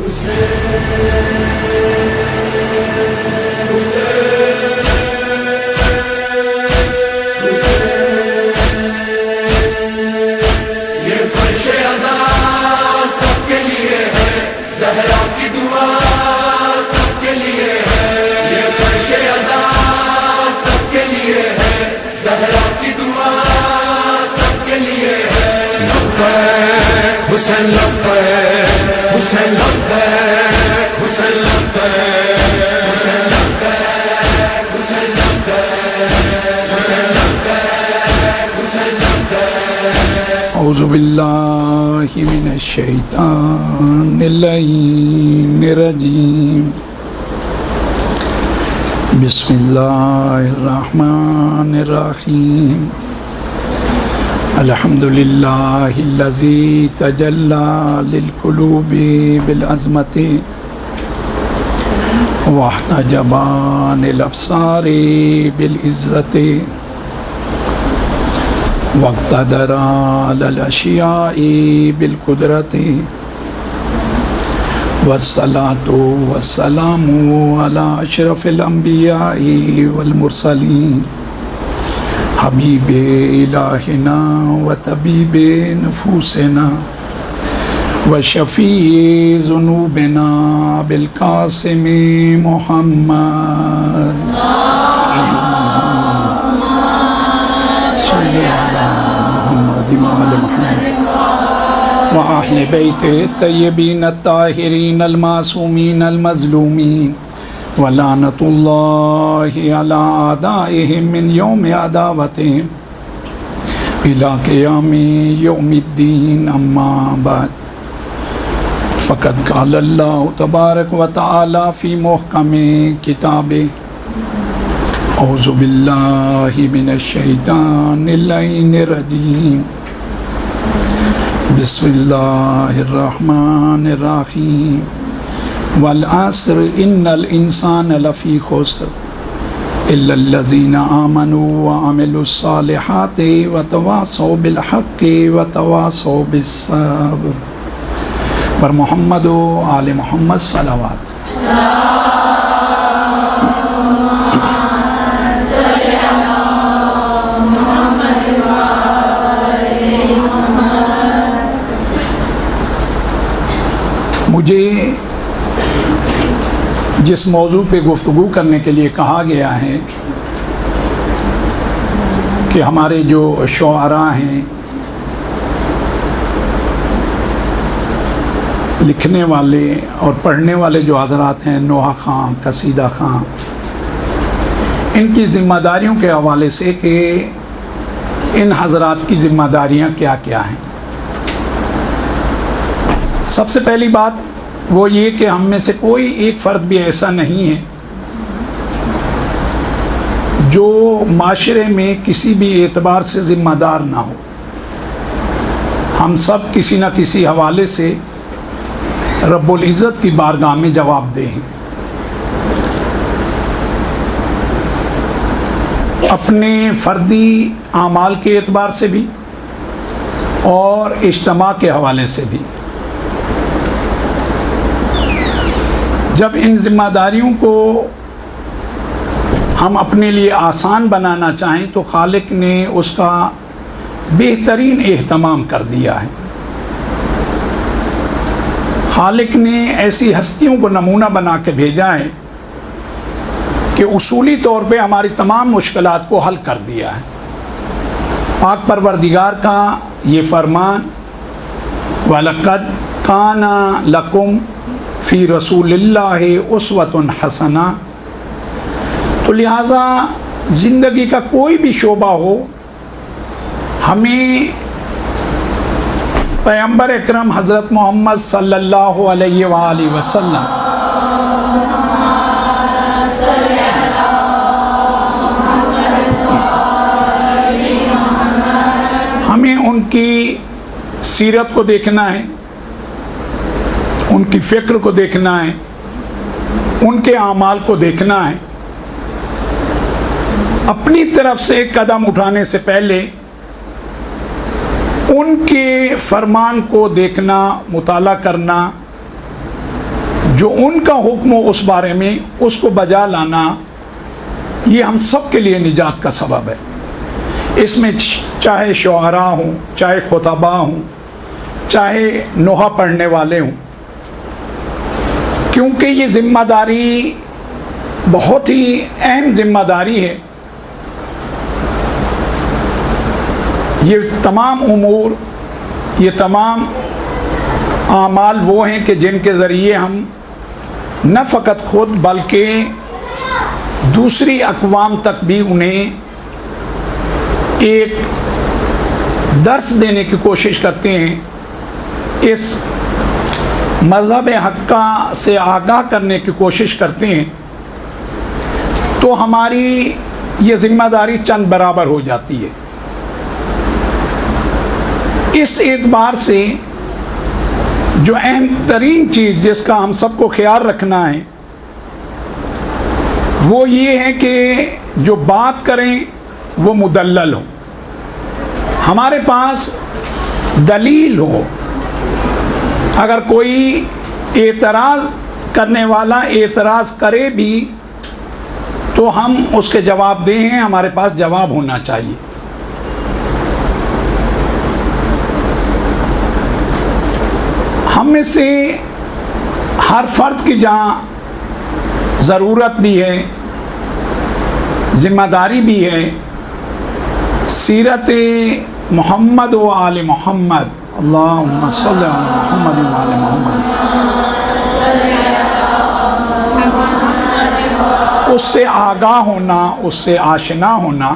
ये फर्शे अज़ा सबके लिए है, ज़हरा की दुआ सबके लिए है। ये फर्शे अज़ा सबके लिए है, ज़हरा की दुआ सबके लिए है। लब्बैक हुसैन लब्बैक, हुसैन लब्बैक, हुसैन लब्बैक, हुसैन लब्बैक, हुसैन लब्बैक, हुसैन लब्बैक, हुसैन लब्बैक। औज़ु बिल्लाहि मिनश शैतानिर रजीम। बिस्मिल्लाहिर रहमानिर रहीम। अल्हम्दुलिल्लाहिल्लज़ी तजल्ला लिल क़ुलूबि बिल अज़मति वहतजबा लिल अब्सारि बिल इज़्ज़ति वक़्तदरा अलल अशियाइ बिल क़ुदरति वस्सलातु वस्सलामु अला अशरफिल अंबियाइ वल मुरसलीन हबीबे इलाहिना व तबीबे नफूसना व शफ़ीए ज़ुनूबिना बिल क़ासिम मुहम्मद सल्लल्लाहु अलैहि व अहले बैतिही अत्तय्यबीन अत्ताहिरीन अलमासूमीन अलमज़लूमीन व लानतुल्लाहि अला आदाइहिम मिन यौमि अदावतिहिम इला क़ियामि यौमिद्दीन। अम्मा बाद फ़क़द क़ाल अल्लाहु तबारक व तआला फ़ी मुहकमि किताबिही औज़ु बिल्लाहि मिनश शैतानिर रजीम। बिस्मिल्लाहिर रहमानिर रहीम। वल अस्र इन्नल इंसान लफ़ी खुस्र इल्लल्लज़ीना आमनू व अमिलुस्सालिहाति व तवासौ बिल हक़्क़ि व तवासौ बिस्सब्र। पर मोहम्मद व आले मोहम्मद सलावत। मुझे जिस मौजू पे गुफ्तगू करने के लिए कहा गया है कि हमारे जो शुआरा हैं, लिखने वाले और पढ़ने वाले जो हज़रात हैं, नोहा खां, कसीदा खां, इनकी ज़िम्मेदारियों के हवाले से कि इन हज़रात की ज़िम्मेदारियाँ क्या क्या हैं। सबसे पहली बात वो ये कि हम में से कोई एक फ़र्द भी ऐसा नहीं है जो माशरे में किसी भी एतबार से ज़िम्मेदार ना हो। हम सब किसी न किसी हवाले से रब्बुल इज़्ज़त की बारगाह में जवाबदेह हैं। अपने फ़र्दी आमाल के एतबार से भी और इज्तिमा के हवाले से भी। जब इन ज़िम्मेदारियों को हम अपने लिए आसान बनाना चाहें तो खालिक ने उसका बेहतरीन एहतमाम कर दिया है। खालिक ने ऐसी हस्तियों को नमूना बना के भेजा है कि उसूली तौर पे हमारी तमाम मुश्किलात को हल कर दिया है। पाक परवरदिगार का ये फरमान वलक़द काना लकुम फ़ी रसूलिल्लाहि उस्वतुन हसना। तो लिहाजा ज़िंदगी का कोई भी शोबा हो, हमें पैगंबर अकरम हज़रत मोहम्मद सल्लल्लाहु अलैहि वसल्लम हमें उनकी सीरत को देखना है, उनकी फ़िक्र को देखना है, उनके आमाल को देखना है। अपनी तरफ से एक कदम उठाने से पहले उनके फरमान को देखना, मुताला करना, जो उनका हुक्म हो उस बारे में उसको बजा लाना, ये हम सब के लिए निजात का सबब है। इसमें चाहे शुआरा हों, चाहे खुतबा हों, चाहे नोहा पढ़ने वाले हों, क्योंकि ये ज़िम्मेदारी बहुत ही अहम ज़िम्मेदारी है। ये तमाम उमूर, ये तमाम आमाल वो हैं कि जिनके ज़रिए हम न फ़कत ख़ुद बल्कि दूसरी अक़वाम तक भी उन्हें एक दर्स देने की कोशिश करते हैं, इस मज़हब हक़्क़ा से आगाह करने की कोशिश करते हैं, तो हमारी ये ज़िम्मेदारी चंद बराबर हो जाती है। इस एतबार से जो अहम तरीन चीज़ जिसका हम सबको ख्याल रखना है वो ये है कि जो बात करें वो मुदल्लल हो, हमारे पास दलील हो। अगर कोई एतराज़ करने वाला एतराज़ करे भी तो हम उसके जवाब दें, हमारे पास जवाब होना चाहिए। हम में से हर फर्द की जहाँ ज़रूरत भी है, ज़िम्मेदारी भी है, सीरत मोहम्मद व आले मोहम्मद, अल्लाहुम्मा सल्ली अला मोहम्मद व आले मोहम्मद, उससे आगाह होना, उससे आशना होना,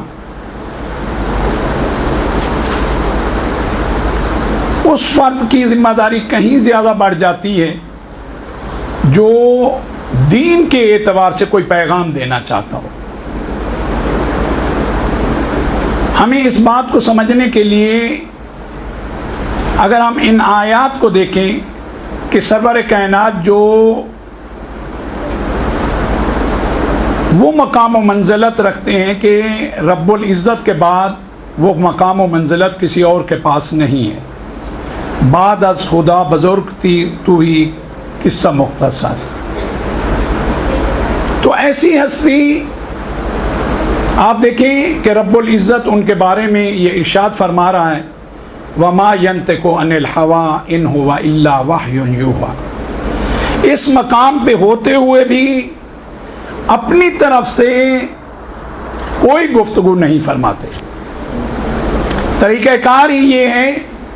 उस फ़र्द की ज़िम्मेदारी कहीं ज़्यादा बढ़ जाती है जो दीन के एतबार से कोई पैगाम देना चाहता हो। हमें इस बात को समझने के लिए अगर हम इन आयात को देखें कि सरवर कायनात जो वो मकाम व मंज़िलत रखते हैं कि रब्बुल इज़्ज़त के बाद वो मकाम व मंज़िलत किसी और के पास नहीं है। बाद अज़ खुदा बुज़ुर्ग थी तू ही किस्सा मुख्तसर। तो ऐसी हस्ती आप देखें कि रब्बुल इज़्ज़त उनके बारे में ये इरशाद फरमा रहा है, वमा यंतिकु अनिल हवा इन हुवा इल्ला वह्युन यूहा। इस मकाम पे होते हुए भी अपनी तरफ से कोई गुफ्तगू नहीं फरमाते। तरीक़ाकार ही ये है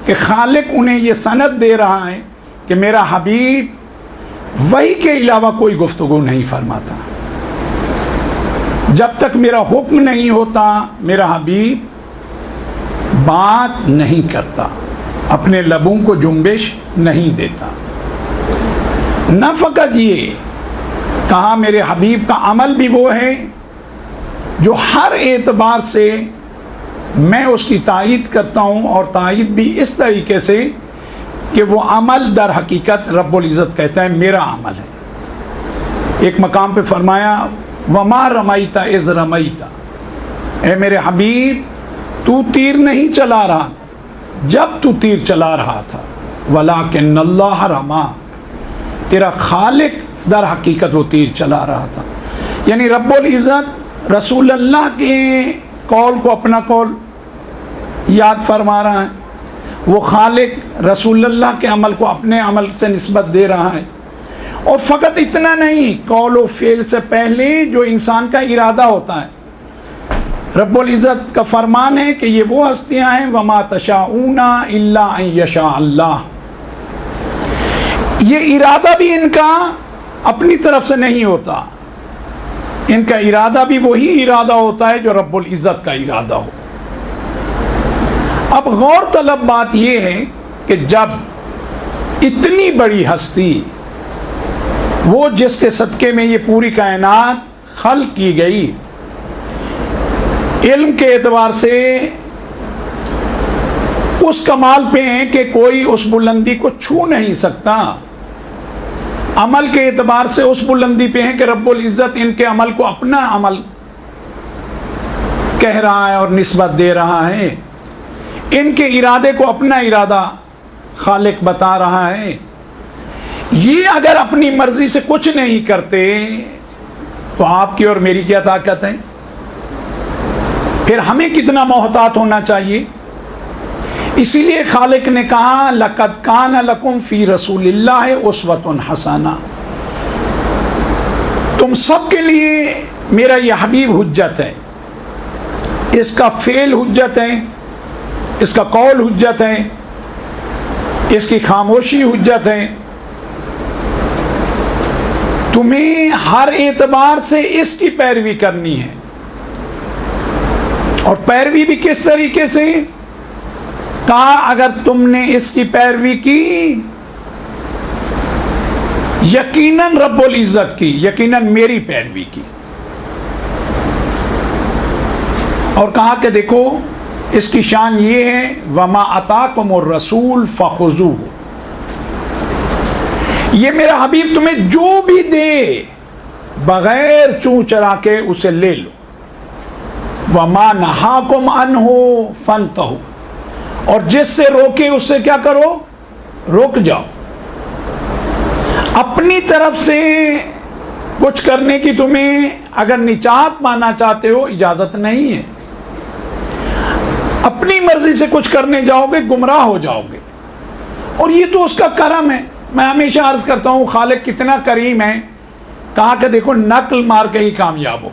कि खालिक उन्हें ये सनद दे रहा है कि मेरा हबीब वही के अलावा कोई गुफ्तगू नहीं फरमाता। जब तक मेरा हुक्म नहीं होता मेरा हबीब बात नहीं करता, अपने लबों को जुम्बिश नहीं देता। न फ़कत ये कहा, मेरे हबीब का अमल भी वो है जो हर एतबार से मैं उसकी तायीद करता हूँ, और तायीद भी इस तरीके से कि वो अमल दर हकीकत रब्बुल इज़्ज़त कहता है मेरा अमल है। एक मकाम पे फरमाया, वमा रमैता इज़ रमैता, ए मेरे हबीब तू तीर नहीं चला रहा था जब तू तीर चला रहा था, वलाकिन्नल्लाह रमा, तेरा खालिक दर हकीकत वो तीर चला रहा था। यानी रब्बुल इज़्ज़त रसूलुल्लाह के कौल को अपना कौल याद फरमा रहा है, वो खालिक रसूलुल्लाह के अमल को अपने अमल से निस्बत दे रहा है। और फ़कत इतना नहीं, कौल व फ़ेल से पहले जो इंसान का इरादा होता है, रब्बुल इज़्ज़त का फरमान है कि ये वो हस्तियाँ हैं, वमा तशाऊना इल्ला अन यशा अल्लाह। ये इरादा भी इनका अपनी तरफ से नहीं होता, इनका इरादा भी वही इरादा होता है जो रब्बुल इज़्ज़त का इरादा हो। अब गौर तलब बात यह है कि जब इतनी बड़ी हस्ती, वो जिसके सदक़े में ये पूरी कायनात खल्क़ की गई, इल्म के एतबार से उस कमाल पे हैं कि कोई उस बुलंदी को छू नहीं सकता, अमल के एतबार से उस बुलंदी पे हैं कि रब्बुल इज़्ज़त इनके अमल को अपना अमल कह रहा है और निस्बत दे रहा है, इनके इरादे को अपना इरादा खालिक बता रहा है। ये अगर अपनी मर्जी से कुछ नहीं करते तो आपकी और मेरी क्या ताकत है? फिर हमें कितना मोहतात होना चाहिए। इसीलिए खालिक ने कहा लक़द कान लकुम फ़ी रसूलिल्लाहि उस्वतुन हसना, तुम सब के लिए मेरा यह हबीब हुज्जत है, इसका फ़ेल हुज्जत है, इसका कौल हुज्जत है, इसकी खामोशी हुज्जत है। तुम्हें हर एतबार से इसकी पैरवी करनी है। और पैरवी भी किस तरीके से? कहा अगर तुमने इसकी पैरवी की यकीनन रब्बुल इज़्ज़त की, यकीनन मेरी पैरवी की। और कहा कि देखो इसकी शान ये है वमा अताकुमुर रसूल फखुज़ूहु, ये मेरा हबीब तुम्हें जो भी दे बगैर चूं चरा के उसे ले लो। वमा नहाकुम अन्हु फंतहु, और जिससे रोके उससे क्या करो? रुक जाओ। अपनी तरफ से कुछ करने की तुम्हें अगर निजात पाना चाहते हो इजाज़त नहीं है। अपनी मर्जी से कुछ करने जाओगे गुमराह हो जाओगे। और ये तो उसका करम है। मैं हमेशा अर्ज करता हूँ खालिक कितना करीम है। कहा कि देखो नकल मार के ही कामयाब हो,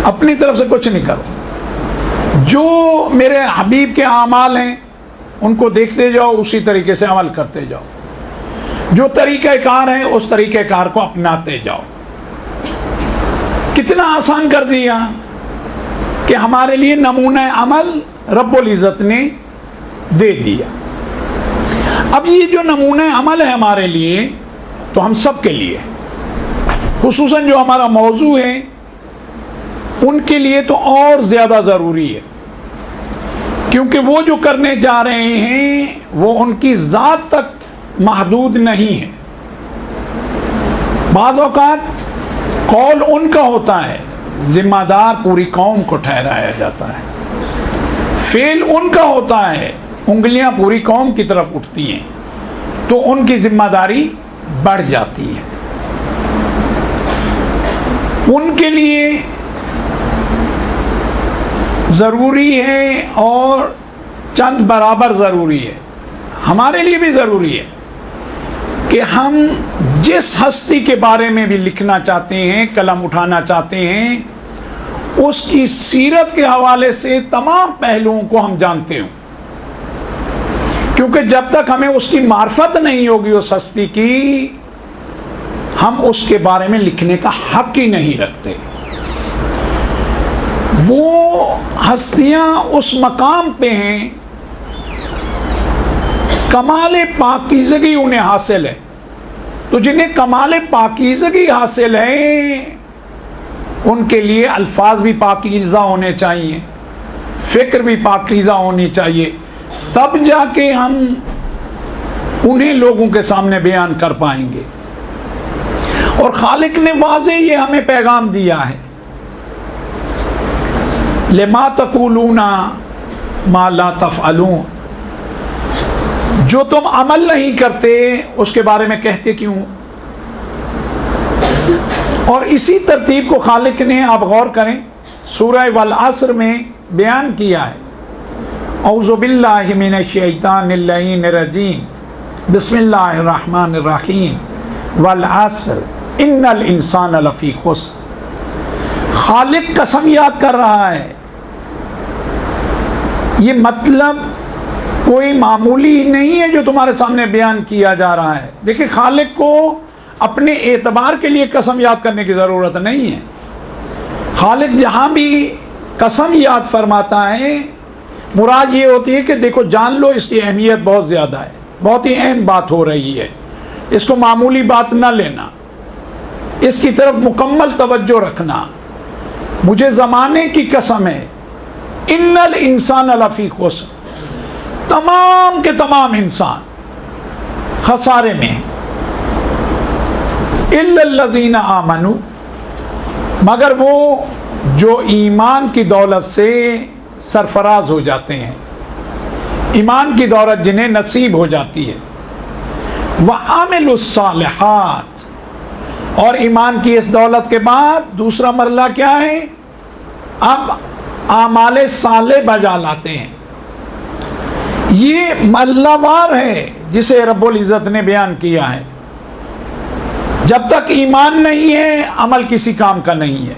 अपनी तरफ से कुछ नहीं करो। जो मेरे हबीब के आमाल हैं उनको देखते जाओ, उसी तरीके से अमल करते जाओ। जो तरीक़ेकार है उस तरीक़ेकार को अपनाते जाओ। कितना आसान कर दिया कि हमारे लिए नमूना अमल रब्बुल इज़्ज़त ने दे दिया। अब ये जो नमूना अमल है हमारे लिए, तो हम सब के लिए, खुसूसन जो हमारा मौजू है उनके लिए तो और ज़्यादा ज़रूरी है, क्योंकि वो जो करने जा रहे हैं वो उनकी ज़ात तक महदूद नहीं है। बाज़ औक़ात कौल उनका होता है, ज़िम्मेदार पूरी कौम को ठहराया जाता है। फ़ेल उनका होता है, उंगलियां पूरी कौम की तरफ उठती हैं, तो उनकी ज़िम्मेदारी बढ़ जाती है। उनके लिए ज़रूरी है और चंद बराबर ज़रूरी है, हमारे लिए भी ज़रूरी है कि हम जिस हस्ती के बारे में भी लिखना चाहते हैं, कलम उठाना चाहते हैं, उसकी सीरत के हवाले से तमाम पहलुओं को हम जानते हों। क्योंकि जब तक हमें उसकी मार्फत नहीं होगी उस हस्ती की, हम उसके बारे में लिखने का हक ही नहीं रखते। वो हस्तियां उस मकाम पे हैं, कमाल पाकीज़गी उन्हें हासिल है। तो जिन्हें कमाल पाकीज़गी हासिल है उनके लिए अल्फाज भी पाकीज़ा होने चाहिए, फ़िक्र भी पाकीज़ा होनी चाहिए, तब जाके हम उन्हें लोगों के सामने बयान कर पाएंगे। और खालिक ने वाज़े ये हमें पैगाम दिया है, लिमा तक़ूलूना मा ला तफ़अलून, जो तुम अमल नहीं करते उसके बारे में कहते क्यों? और इसी तरतीब को खालिक ने, आप गौर करें, सूरह वल अस्र में बयान किया है। औज़ु बिल्लाहि मिनश शैतानिर रजीम, बिस्मिल्लाहिर रहमानिर रहीम, वल अस्र इन्नल इंसान लफ़ी खुस्र। खालिक कसम याद कर रहा है। ये मतलब कोई मामूली नहीं है जो तुम्हारे सामने बयान किया जा रहा है। देखिए, खालिक को अपने एतबार के लिए कसम याद करने की ज़रूरत नहीं है। खालिक जहाँ भी कसम याद फरमाता है, मुराद ये होती है कि देखो जान लो इसकी अहमियत बहुत ज़्यादा है, बहुत ही अहम बात हो रही है, इसको मामूली बात ना लेना, इसकी तरफ मुकम्मल तवज्जो रखना। मुझे ज़माने की कसम है, इन्नल इंसान लफ़ी खुस्र, तमाम के तमाम इंसान खसारे में, इल्लल्लज़ीना आमनू, मगर वो जो ईमान की दौलत से सरफराज हो जाते हैं, ईमान की दौलत जिन्हें नसीब हो जाती है। व आमिलुस्सालिहात, और ईमान की इस दौलत के बाद दूसरा मरला क्या है? अब आमाले साले बजा लाते हैं। ये मल्लावार है जिसे रब्बुल इज़्ज़त ने बयान किया है। जब तक ईमान नहीं है अमल किसी काम का नहीं है।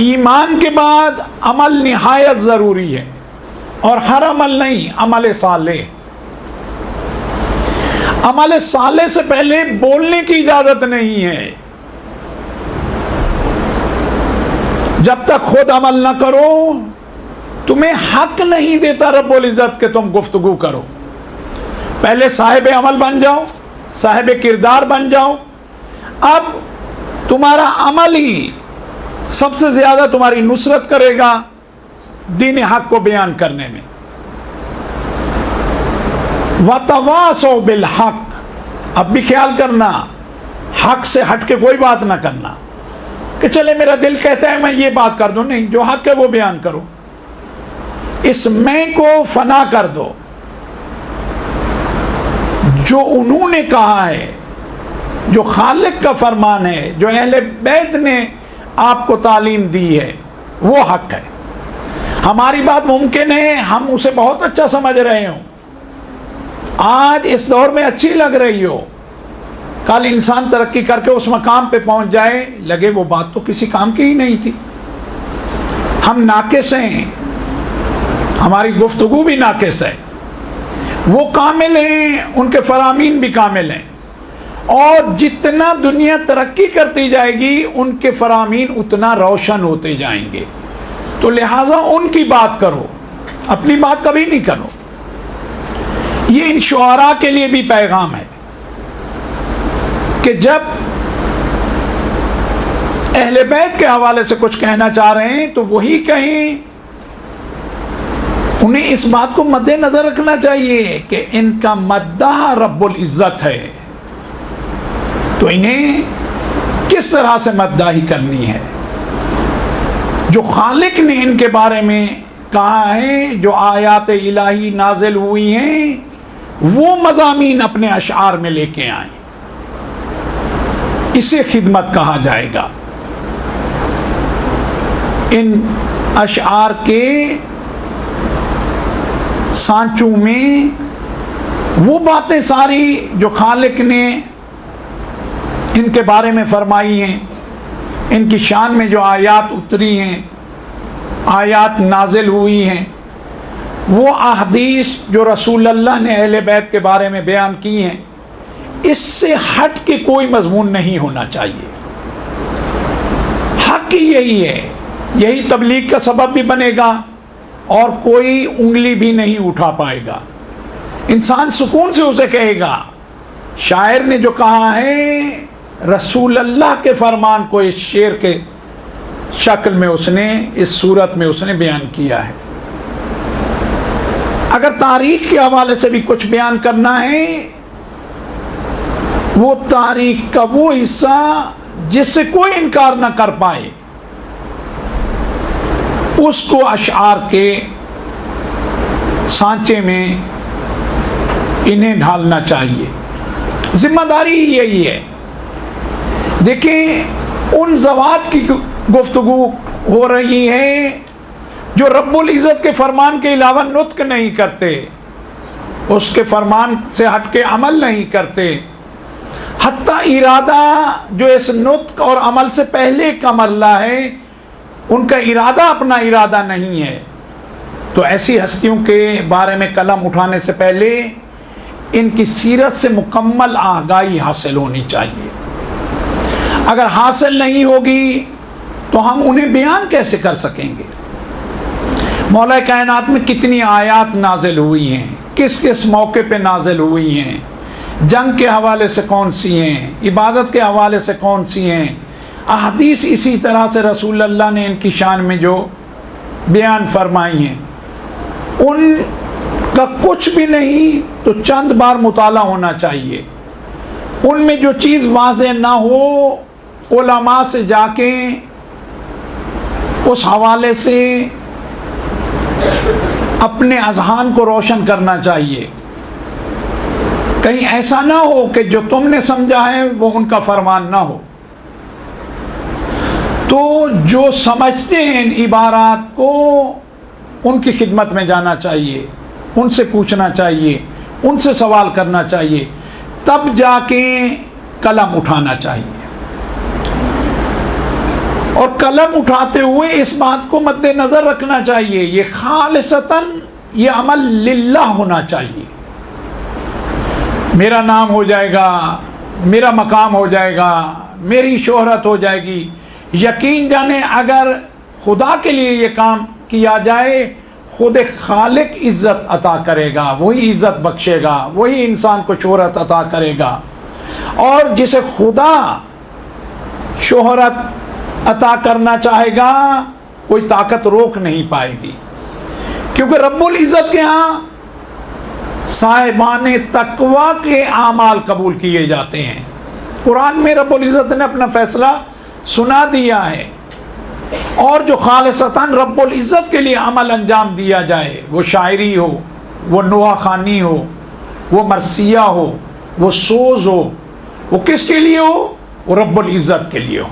ईमान के बाद अमल निहायत ज़रूरी है, और हर अमल नहीं, अमल साले। अमल साले से पहले बोलने की इजाज़त नहीं है। जब तक खुद अमल न करो तुम्हें हक नहीं देता रब्बुल इज़्ज़त के तुम गुफ्तगू करो। पहले साहिब अमल बन जाओ, साहिब किरदार बन जाओ। अब तुम्हारा अमल ही सबसे ज़्यादा तुम्हारी नुसरत करेगा दीन हक को बयान करने में। वतवासौ बिल हक, अब भी ख्याल करना, हक से हट के कोई बात ना करना कि चले मेरा दिल कहता है मैं ये बात कर दूं। नहीं, जो हक है वो बयान करो। इस मैं को फना कर दो। जो उन्होंने कहा है, जो खालिक का फरमान है, जो अहले बैत ने आपको तालीम दी है, वो हक है। हमारी बात मुमकिन है हम उसे बहुत अच्छा समझ रहे हो, आज इस दौर में अच्छी लग रही हो, कल इंसान तरक्की करके उस मकाम पे पहुंच जाए लगे वो बात तो किसी काम की ही नहीं थी। हम नाकिस हैं, हमारी गुफ्तगू भी नाकिस है। वो कामिल हैं, उनके फरामीन भी कामिल हैं, और जितना दुनिया तरक्की करती जाएगी उनके फरामीन उतना रोशन होते जाएंगे। तो लिहाजा उनकी बात करो, अपनी बात कभी नहीं करो। ये इन शुआरा के लिए भी पैगाम है कि जब अहले बैत के हवाले से कुछ कहना चाह रहे हैं तो वही कहें। उन्हें इस बात को मद्देनजर रखना चाहिए कि इनका मद्दाह रब्बुल इज़्ज़त है, तो इन्हें किस तरह से मद्दाही करनी है। जो खालिक ने इनके बारे में कहा है, जो आयात इलाही नाजिल हुई हैं, वो मज़ामीन अपने अशआर में लेके आए, इसे खिदमत कहा जाएगा। इन अशआर के सांचों में वो बातें सारी जो खालिक ने इनके बारे में फरमाई हैं, इनकी शान में जो आयात उतरी हैं, आयात नाजिल हुई हैं, वो अहदीस जो रसूलुल्लाह ने अहले बैत के बारे में बयान की हैं, इससे हट के कोई मजमून नहीं होना चाहिए। हक ही यही है, यही तबलीग का सबब भी बनेगा और कोई उंगली भी नहीं उठा पाएगा। इंसान सुकून से उसे कहेगा। शायर ने जो कहा है, रसूल अल्लाह के फरमान को इस शेर के शक्ल में उसने, इस सूरत में उसने बयान किया है। अगर तारीख के हवाले से भी कुछ बयान करना है, वो तारीख का वो हिस्सा जिससे कोई इनकार ना कर पाए, उसको अशआर के सांचे में इन्हें ढालना चाहिए। जिम्मेदारी यही है। देखिए, उन ज़वात की गुफ्तगू हो रही है जो रब्बुल इज़्ज़त के फरमान के अलावा नुत्क नहीं करते, उसके फरमान से हट के अमल नहीं करते। हत्ता इरादा जो इस नुत्क और अमल से पहले का मरला है, उनका इरादा अपना इरादा नहीं है। तो ऐसी हस्तियों के बारे में कलम उठाने से पहले इनकी सीरत से मुकम्मल आगाही हासिल होनी चाहिए। अगर हासिल नहीं होगी तो हम उन्हें बयान कैसे कर सकेंगे। मौला कायनात में कितनी आयात नाजिल हुई हैं, किस किस मौके पे नाजिल हुई हैं, जंग के हवाले से कौन सी हैं, इबादत के हवाले से कौन सी हैं, अहदीस इसी तरह से रसूलुल्लाह ने इनकी शान में जो बयान फरमाई हैं, उनका कुछ भी नहीं तो चंद बार मुताला होना चाहिए। उनमें जो चीज़ वाज़ेह ना हो, उलमा से जाके उस हवाले से अपने अज़हान को रोशन करना चाहिए। कहीं ऐसा ना हो कि जो तुमने समझा है वो उनका फरमान ना हो। तो जो समझते हैं इन इबारात को, उनकी खिदमत में जाना चाहिए, उनसे पूछना चाहिए, उनसे सवाल करना चाहिए, तब जाके कलम उठाना चाहिए। और कलम उठाते हुए इस बात को मद्देनज़र रखना चाहिए, ये खालिसतन ये अमल लिल्लाह होना चाहिए। मेरा नाम हो जाएगा, मेरा मकाम हो जाएगा, मेरी शोहरत हो जाएगी। यकीन जाने अगर खुदा के लिए ये काम किया जाए, खुद खालिक इज़्ज़त अता करेगा, वही इज़्ज़त बख्शेगा, वही इंसान को शोहरत अता करेगा। और जिसे खुदा शोहरत अता करना चाहेगा कोई ताकत रोक नहीं पाएगी, क्योंकि रब्बुल इज़्ज़त के यहाँ साहिबाने तकवा के आमाल कबूल किए जाते हैं। कुरान में रब्बुल इज़्ज़त ने अपना फ़ैसला सुना दिया है। और जो खालिसतन रब्बुल इज़्ज़त के लिए अमल अंजाम दिया जाए, वो शायरी हो, वो नुआखानी हो, वो मरसिया हो, वो सोज़ हो, वो किसके लिए हो? वो रब्बुल इज़्ज़त के लिए हो,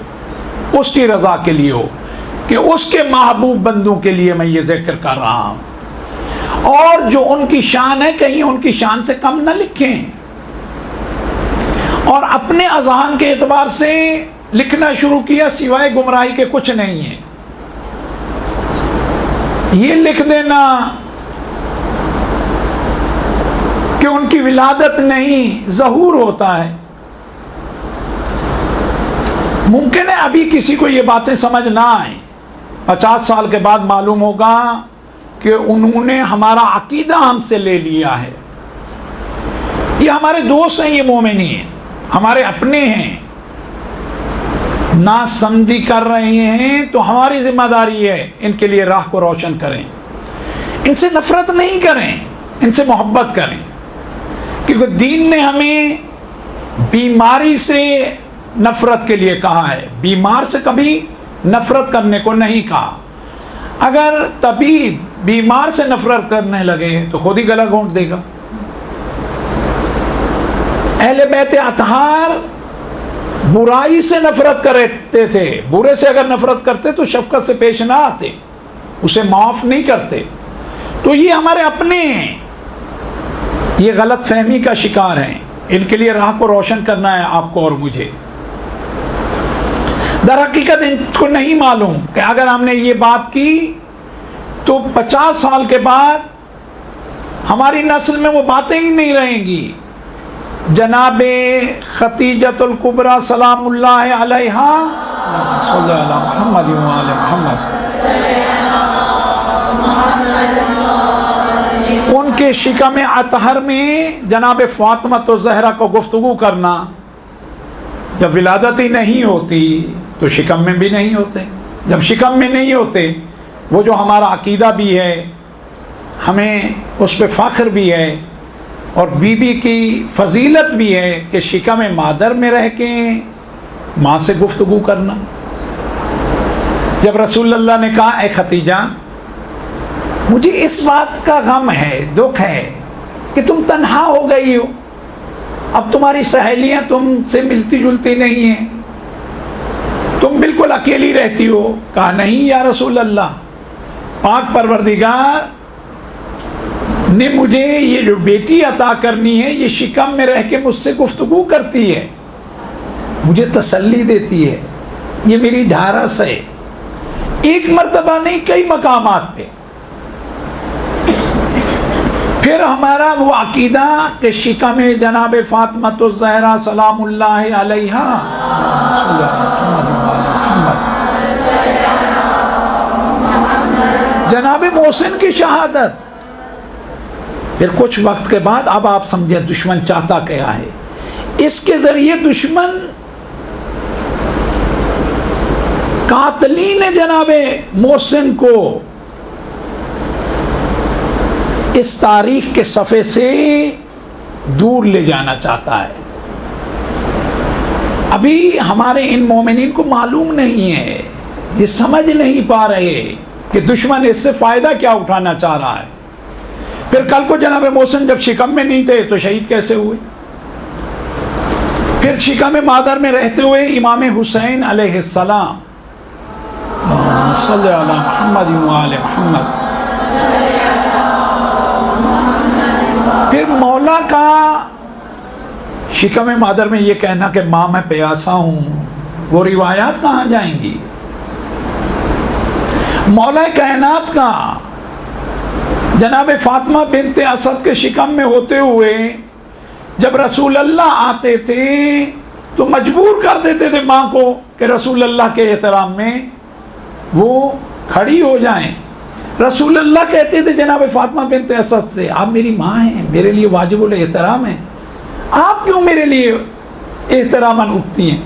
उसकी रज़ा के लिए हो, कि उसके महबूब बंदों के लिए मैं ये जिक्र कर रहा हूँ। और जो उनकी शान है कहीं उनकी शान से कम न लिखें। और अपने अज़हान के एतबार से लिखना शुरू किया सिवाय गुमराही के कुछ नहीं है। ये लिख देना कि उनकी विलादत नहीं, ज़हूर होता है। मुमकिन है अभी किसी को ये बातें समझ ना आए, 50 साल के बाद मालूम होगा कि उन्होंने हमारा अकीदा हमसे ले लिया है। ये हमारे दोस्त हैं, ये मोमिनीन हमारे अपने हैं, ना समझी कर रहे हैं तो हमारी जिम्मेदारी है इनके लिए राह को रोशन करें। इनसे नफरत नहीं करें, इनसे मोहब्बत करें, क्योंकि दीन ने हमें बीमारी से नफरत के लिए कहा है, बीमार से कभी नफरत करने को नहीं कहा। अगर तभी बीमार से नफरत करने लगे तो खुद ही गला घोंट देगा। अहले बैत अतहार बुराई से नफरत करते थे, बुरे से अगर नफरत करते तो शफकत से पेश ना आते, उसे माफ़ नहीं करते। तो ये हमारे अपने हैं, ये गलत फहमी का शिकार हैं। इनके लिए राह को रोशन करना है आपको और मुझे। दर हकीकत इनको नहीं मालूम कि अगर हमने ये बात की तो 50 साल के बाद हमारी नस्ल में वो बातें ही नहीं रहेंगी। जनाबे खतीजतुल कुबरा सलामुल्लाह अलैहा मुहम्मद व आले मुहम्मद, उनके शिकम अतहर में जनाब फातिमा तो ज़हरा को गुफ्तगू करना, जब विलादत ही नहीं होती तो शिकम में भी नहीं होते। जब शिकम में नहीं होते, वो जो हमारा अकीदा भी है, हमें उस पर फ़ख्र भी है, और बीबी की फजीलत भी है कि शिकम मादर में रह के माँ से गुफ्तगू करना। जब रसूलुल्लाह ने कहा, ए खतीजा मुझे इस बात का गम है, दुख है कि तुम तन्हा हो गई हो, अब तुम्हारी सहेलियाँ तुमसे मिलती जुलती नहीं हैं, तुम बिल्कुल अकेली रहती हो। कहा, नहीं या रसूल अल्लाह, पाक परवरदिगार ने मुझे ये जो बेटी अता करनी है, ये शिकम में रह के मुझसे गुफ्तगू करती है, मुझे तसल्ली देती है, ये मेरी ढारस है। एक मर्तबा नहीं, कई मकामात पे। फिर हमारा वो अकीदा के शिका में जनाब फातिमा तो ज़हरा सलामुल्लाह अलैहा जनाब मोहसिन की शहादत। फिर कुछ वक्त के बाद अब आप समझे दुश्मन चाहता क्या है। इसके ज़रिए दुश्मन कातलीन जनाब मोहसिन को इस तारीख के सफ़े से दूर ले जाना चाहता है। अभी हमारे इन मोमिनीन को मालूम नहीं है, ये समझ नहीं पा रहे कि दुश्मन इससे फ़ायदा क्या उठाना चाह रहा है। फिर कल को जनाब मोहसिन जब शिकम में नहीं थे तो शहीद कैसे हुए? फिर शिकम मादर में रहते हुए इमाम हुसैन अलैहिस्सलाम सल्लल्लाहु अलैहि मोहम्मद व आले मोहम्मद, फिर मौला का शिकम मादर में ये कहना कि माँ मैं प्यासा हूँ, वो रिवायात कहाँ जाएंगी? मौला कायनात का जनाब फातिमा बिनते असद के शिकम में होते हुए जब रसूल अल्लाह आते थे तो मजबूर कर देते थे माँ को कि रसूल अल्लाह के एहतराम में वो खड़ी हो जाएं। रसूल अल्लाह कहते थे जनाब फातिमा बिनते असद से, आप मेरी माँ हैं, मेरे लिए वाजिबुल एहतराम है, आप क्यों मेरे लिए एहतरामन उठती हैं?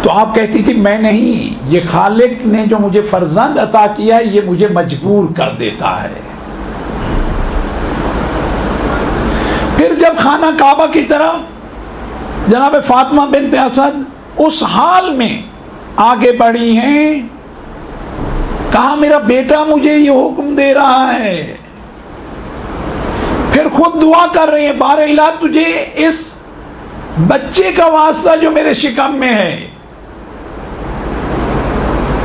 तो आप कहती थी मैं नहीं, ये खालिक ने जो मुझे फर्जंद अता किया है ये मुझे मजबूर कर देता है। फिर जब खाना काबा की तरफ जनाब फातिमा बिनते असद उस हाल में आगे बढ़ी हैं, कहा मेरा बेटा मुझे ये हुक्म दे रहा है, फिर खुद दुआ कर रही है बार इलाह तुझे इस बच्चे का वास्ता जो मेरे शिकम में है।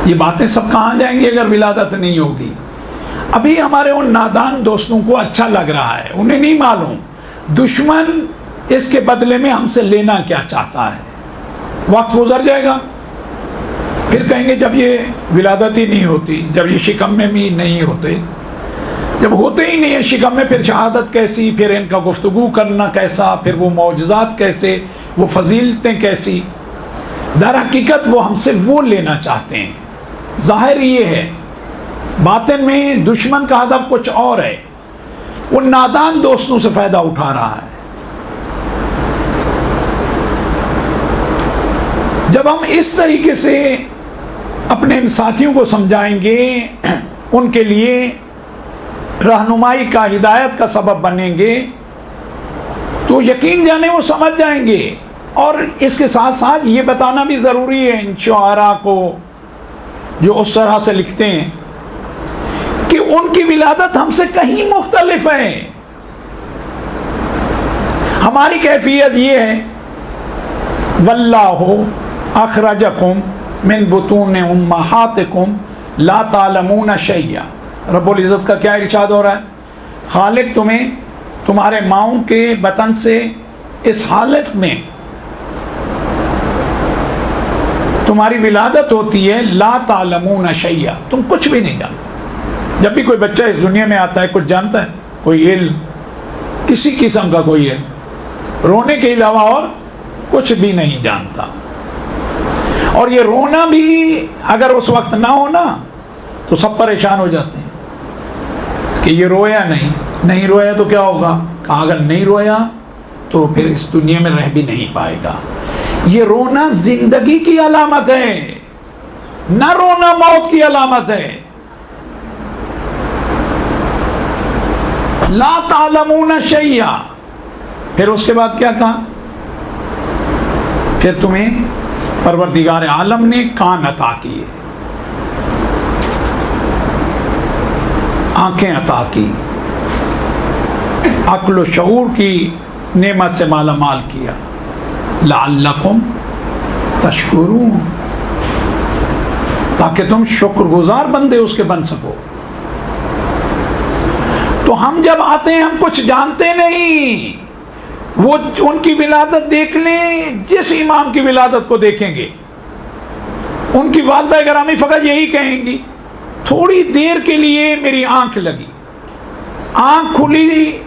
ये बातें सब कहाँ जाएंगी अगर विलादत नहीं होगी? अभी हमारे उन नादान दोस्तों को अच्छा लग रहा है, उन्हें नहीं मालूम दुश्मन इसके बदले में हमसे लेना क्या चाहता है। वक्त गुजर जाएगा, फिर कहेंगे जब ये विलादत ही नहीं होती, जब ये शिकम में भी नहीं होते, जब होते ही नहीं है शिकम में, फिर शहादत कैसी, फिर इनका गुफ्तगू करना कैसा, फिर वो मौजज़ात कैसे, वो फजीलतें कैसी। दर हकीकत वो हमसे वो लेना चाहते हैं। ज़ाहिर ये है, बातिन में दुश्मन का हदफ कुछ और है, उन नादान दोस्तों से फ़ायदा उठा रहा है। जब हम इस तरीके से अपने इन साथियों को समझाएंगे, उनके लिए रहनुमाई का, हिदायत का सबब बनेंगे, तो यकीन जाने वो समझ जाएंगे। और इसके साथ साथ ये बताना भी ज़रूरी है इन शुआरा को जो उस तरह से लिखते हैं कि उनकी विलादत हमसे कहीं मुख्तलिफ है। हमारी कैफियत ये है, वल्लाहु अखरजकुम मिन बुतून उम्महातिकुम ला तालमून शैया। रब्बुल इज़्ज़त का क्या इरशाद हो रहा है? खालिक तुम्हें तुम्हारे माओं के बतन से इस हालत में तुम्हारी विलादत होती है, ला तालमून शैया, तुम कुछ भी नहीं जानते। जब भी कोई बच्चा इस दुनिया में आता है कुछ जानता है? कोई इल्म, किसी किस्म का कोई इल्म, रोने के अलावा और कुछ भी नहीं जानता। और ये रोना भी अगर उस वक्त ना हो ना तो सब परेशान हो जाते हैं कि ये रोया नहीं रोया तो क्या होगा? कहा अगर नहीं रोया तो फिर इस दुनिया में रह भी नहीं पाएगा। ये रोना जिंदगी की अलामत है, न रोना मौत की अलामत है। ला तालमून शैया, फिर उसके बाद क्या कहा? फिर तुम्हें परवरदिगार आलम ने कान अता किए, आंखें अता की, अक्ल व शऊर की नेमत से माला माल किया। लअल्लकुम तशकुरून, ताकि तुम शुक्रगुजार बंदे उसके बन सको। तो हम जब आते हैं हम कुछ जानते नहीं, वो उनकी विलादत देख लें, जिस इमाम की विलादत को देखेंगे उनकी वालदा गिरामी फ़कत यही कहेंगी, थोड़ी देर के लिए मेरी आंख लगी, आंख खुली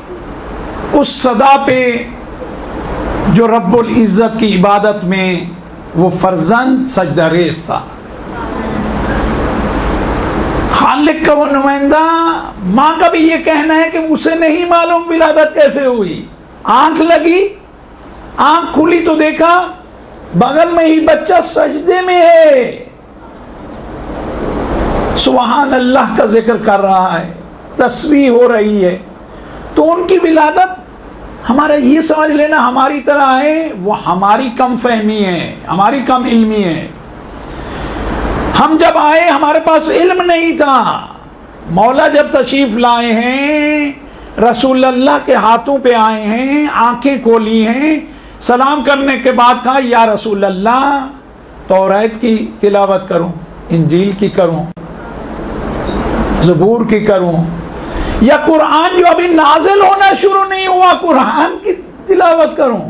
उस सदा पे जो रब्बुल इज़्ज़त की इबादत में वो फर्जंद सजदा रेज़ था। खालिक का वो नुमाइंदा, माँ का भी ये कहना है कि उसे नहीं मालूम विलादत कैसे हुई। आंख लगी, आंख खुली तो देखा बगल में ही बच्चा सजदे में है, सुबहान अल्लाह का जिक्र कर रहा है, तस्बीह हो रही है। तो उनकी विलादत हमारा ये समझ लेना हमारी तरह है, वो हमारी कम फहमी है, हमारी कम इल्मी है। हम जब आए हमारे पास इल्म नहीं था, मौला जब तशरीफ़ लाए हैं, रसूल अल्लाह के हाथों पे आए हैं, आंखें खोली हैं, सलाम करने के बाद कहा या रसूल अल्लाह, तौरात की तिलावत करूं, इंजील की करूं, ज़बूर की करूं, या कुरान जो अभी नाजिल होना शुरू नहीं हुआ कुरान की तिलावत करूं?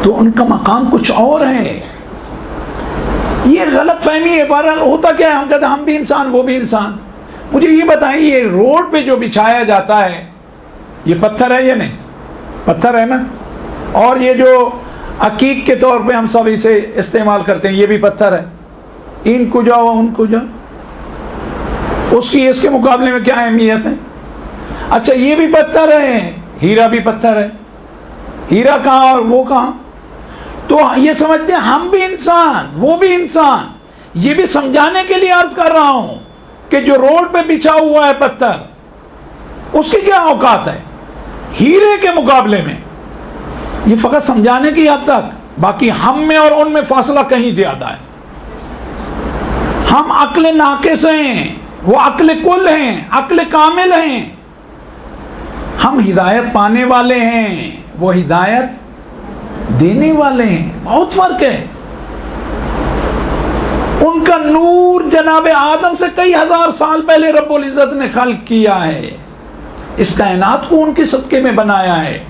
तो उनका मकाम कुछ और है। ये गलत फहमी है। बहरहाल होता क्या है, हम कहते हैं हम भी इंसान वो भी इंसान। मुझे ये बताएं, ये रोड पे जो बिछाया जाता है ये पत्थर है या नहीं? पत्थर है ना। और ये जो अकीक के तौर पे हम सब इसे इस्तेमाल करते हैं ये भी पत्थर है। इन को जाओ उन को जाओ, उसकी इसके मुकाबले में क्या अहमियत है? अच्छा ये भी पत्थर है, हीरा भी पत्थर है। हीरा कहाँ और वो कहाँ? तो ये समझते हैं हम भी इंसान वो भी इंसान। ये भी समझाने के लिए अर्ज कर रहा हूं कि जो रोड पे बिछा हुआ है पत्थर, उसकी क्या औकात है हीरे के मुकाबले में? ये फकत समझाने की हद तक, बाकी हम में और उनमें फासला कहीं ज्यादा है। हम अक्ल नाकिस हैं, वो अक्ल कुल हैं, अक्ल कामिल हैं। हम हिदायत पाने वाले हैं, वो हिदायत देने वाले हैं। बहुत फर्क है। उनका नूर जनाब आदम से कई हजार साल पहले रब्बुल इज़्ज़त ने खल्क किया है, इस कायनात को उनके सदके में बनाया है।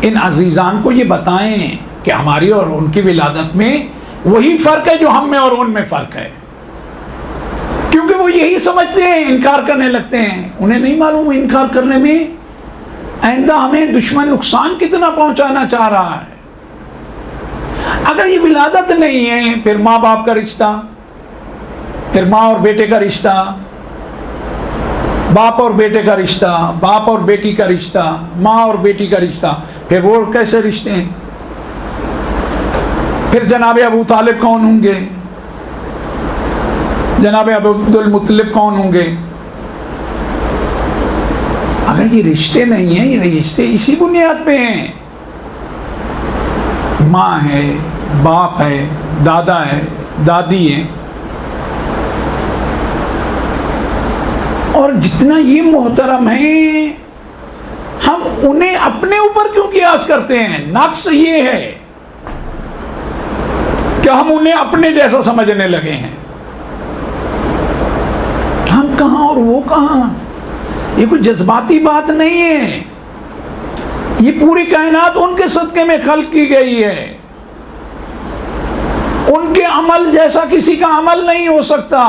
इन अजीजान को ये बताएं कि हमारी और उनकी विलादत में वही फर्क है जो हम में और उनमें फर्क है। क्योंकि वो यही समझते हैं, इनकार करने लगते हैं। उन्हें नहीं मालूम इनकार करने में आइंदा हमें दुश्मन नुकसान कितना पहुंचाना चाह रहा है। अगर ये विलादत नहीं है, फिर माँ बाप का रिश्ता, फिर माँ और बेटे का रिश्ता, बाप और बेटे का रिश्ता, बाप और बेटी का रिश्ता, माँ और बेटी का रिश्ता, फिर वो कैसे रिश्ते हैं? फिर जनाब अबू तालिब कौन होंगे, जनाब अब्दुल मुत्तलिब कौन होंगे? अगर ये रिश्ते नहीं हैं, ये रिश्ते इसी बुनियाद पे हैं। माँ है, बाप है, दादा है, दादी है। और जितना ये मोहतरम है, हम उन्हें अपने ऊपर क्यों कियास करते हैं? नक्स ये है कि हम उन्हें अपने जैसा समझने लगे हैं। हम कहाँ और वो कहाँ? ये कोई जज्बाती बात नहीं है। ये पूरी कायनात उनके सदके में खल्क की गई है। उनके अमल जैसा किसी का अमल नहीं हो सकता,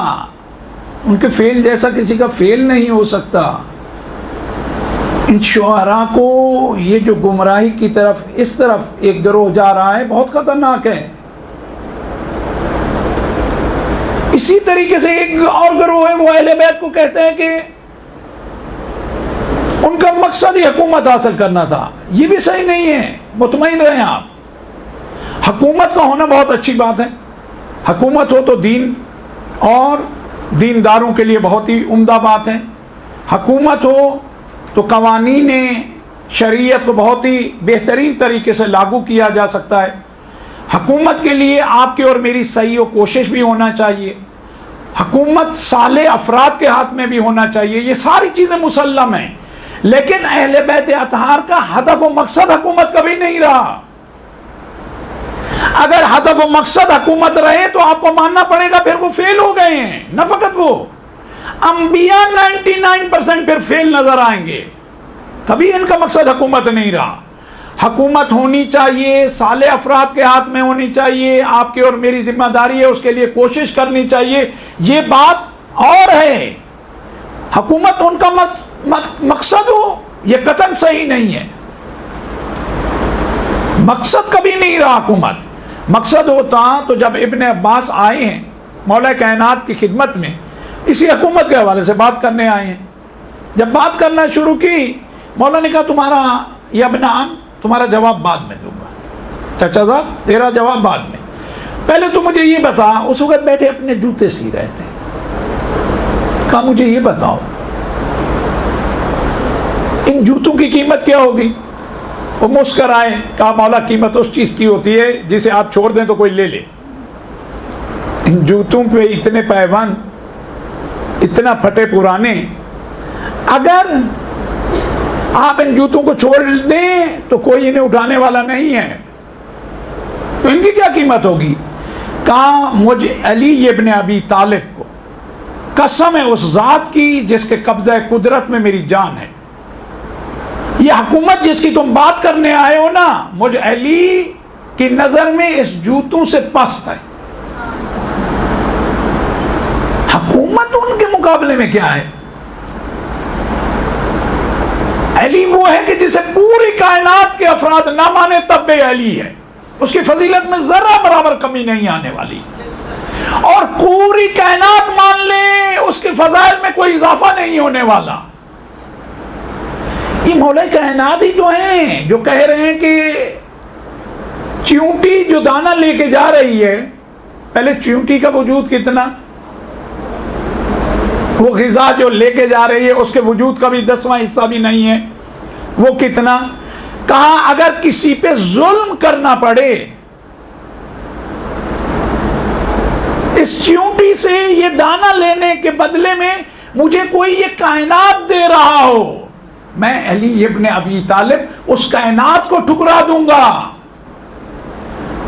उनके फेल जैसा किसी का फेल नहीं हो सकता। इन शुआरा को ये जो गुमराही की तरफ इस तरफ एक गिरोह जा रहा है, बहुत खतरनाक है। इसी तरीके से एक और गिरोह है, वो अहले बैत को कहते हैं कि उनका मकसद ही हुकूमत हासिल करना था। ये भी सही नहीं है, मुतमईन रहें आप। हुकूमत का होना बहुत अच्छी बात है। हुकूमत हो तो दीन और दीनदारों के लिए बहुत ही उम्दा बात है। हुकूमत हो तो कवानीन शरीयत को बहुत ही बेहतरीन तरीके से लागू किया जा सकता है। हुकूमत के लिए आपकी और मेरी सही और कोशिश भी होना चाहिए। हुकूमत साले अफराद के हाथ में भी होना चाहिए। ये सारी चीज़ें मुसल्लम हैं, लेकिन अहले बैत अतहार का हदफ और मकसद हुकूमत कभी नहीं रहा। अगर हदफ और मकसद हुकूमत रहे तो आपको मानना पड़ेगा फिर वो फेल हो गए हैं। न फकत वो, अंबिया 99% फिर फेल नजर आएंगे। कभी इनका मकसद हुकूमत नहीं रहा। हुकूमत होनी चाहिए, साले अफराद के हाथ में होनी चाहिए। आपकी और मेरी जिम्मेदारी है उसके लिए कोशिश करनी चाहिए। ये बात और है, हुकूमत उनका मकसद हो, यह कतन सही नहीं है। मकसद कभी नहीं रहा हुकूमत। मकसद होता तो जब इब्ने अब्बास आए हैं मौला कायनात की खिदमत में, इसी हुकूमत के हवाले से बात करने आए हैं। जब बात करना शुरू की, मौला ने कहा तुम्हारा यह नाम, तुम्हारा जवाब बाद में दूंगा। चाचा साहब तेरा जवाब बाद में, पहले तो मुझे ये बता। उस वक्त बैठे अपने जूते सी रहे थे। कहा मुझे ये बताओ इन जूतों की कीमत क्या होगी? वो मुस्कराए, कहा मौला कीमत उस चीज़ की होती है जिसे आप छोड़ दें तो कोई ले ले। इन जूतों पे इतने पैबंद, इतना फटे पुराने, अगर आप इन जूतों को छोड़ दें तो कोई इन्हें उठाने वाला नहीं है, तो इनकी क्या कीमत होगी। कहा मुझ अली इब्न अबी तालिब को कसम है उस जात की जिसके कब्जा कुदरत में मेरी जान है, ये हुकूमत जिसकी तुम बात करने आए हो ना, मुझ अली की नजर में इस जूतों से पस्त है। हुकूमत उनके मुकाबले में क्या है। अली वो है कि जिसे पूरी कायनात के अफराद ना माने तब भी अली है, उसकी फजीलत में जरा बराबर कमी नहीं आने वाली, और पूरी कायनात मान ले उसके फजाइल में कोई इजाफा नहीं होने वाला। ये मौला कायनात ही तो हैं जो कह रहे हैं कि चींटी जो दाना लेके जा रही है, पहले चींटी का वजूद कितना, वो ग़िज़ा जो लेके जा रही है उसके वजूद का भी 10वां हिस्सा भी नहीं है, वो कितना। कहा अगर किसी पे जुल्म करना पड़े, इस चींटी से ये दाना लेने के बदले में मुझे कोई ये कायनात दे रहा हो, मैं अली इब्न अबी तालिब उस कायनात को ठुकरा दूंगा।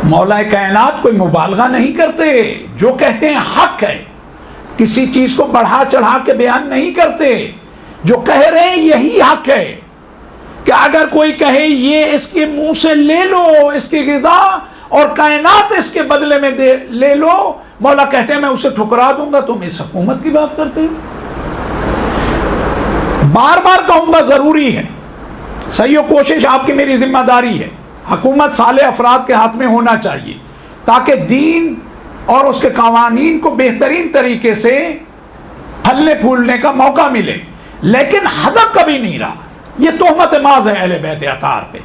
मौला कायनात कोई मुबालगा नहीं करते, जो कहते हैं हक है, किसी चीज को बढ़ा चढ़ा के बयान नहीं करते, जो कह रहे हैं यही हक है। कि अगर कोई कहे ये इसके मुंह से ले लो इसकी ग़िज़ा और कायनात इसके बदले में दे ले लो, मौला कहते हैं मैं उसे ठुकरा दूंगा। तुम इस हुकूमत की बात करते हो। बार बार कहूंगा जरूरी है, सही कोशिश आपकी मेरी जिम्मेदारी है, हुकूमत साले अफराद के हाथ में होना चाहिए ताकि दीन और उसके कवानीन को बेहतरीन तरीके से फलने फूलने का मौका मिले, लेकिन हदफ कभी नहीं रहा। ये तोहमत माज है अहले बैत अतार पे।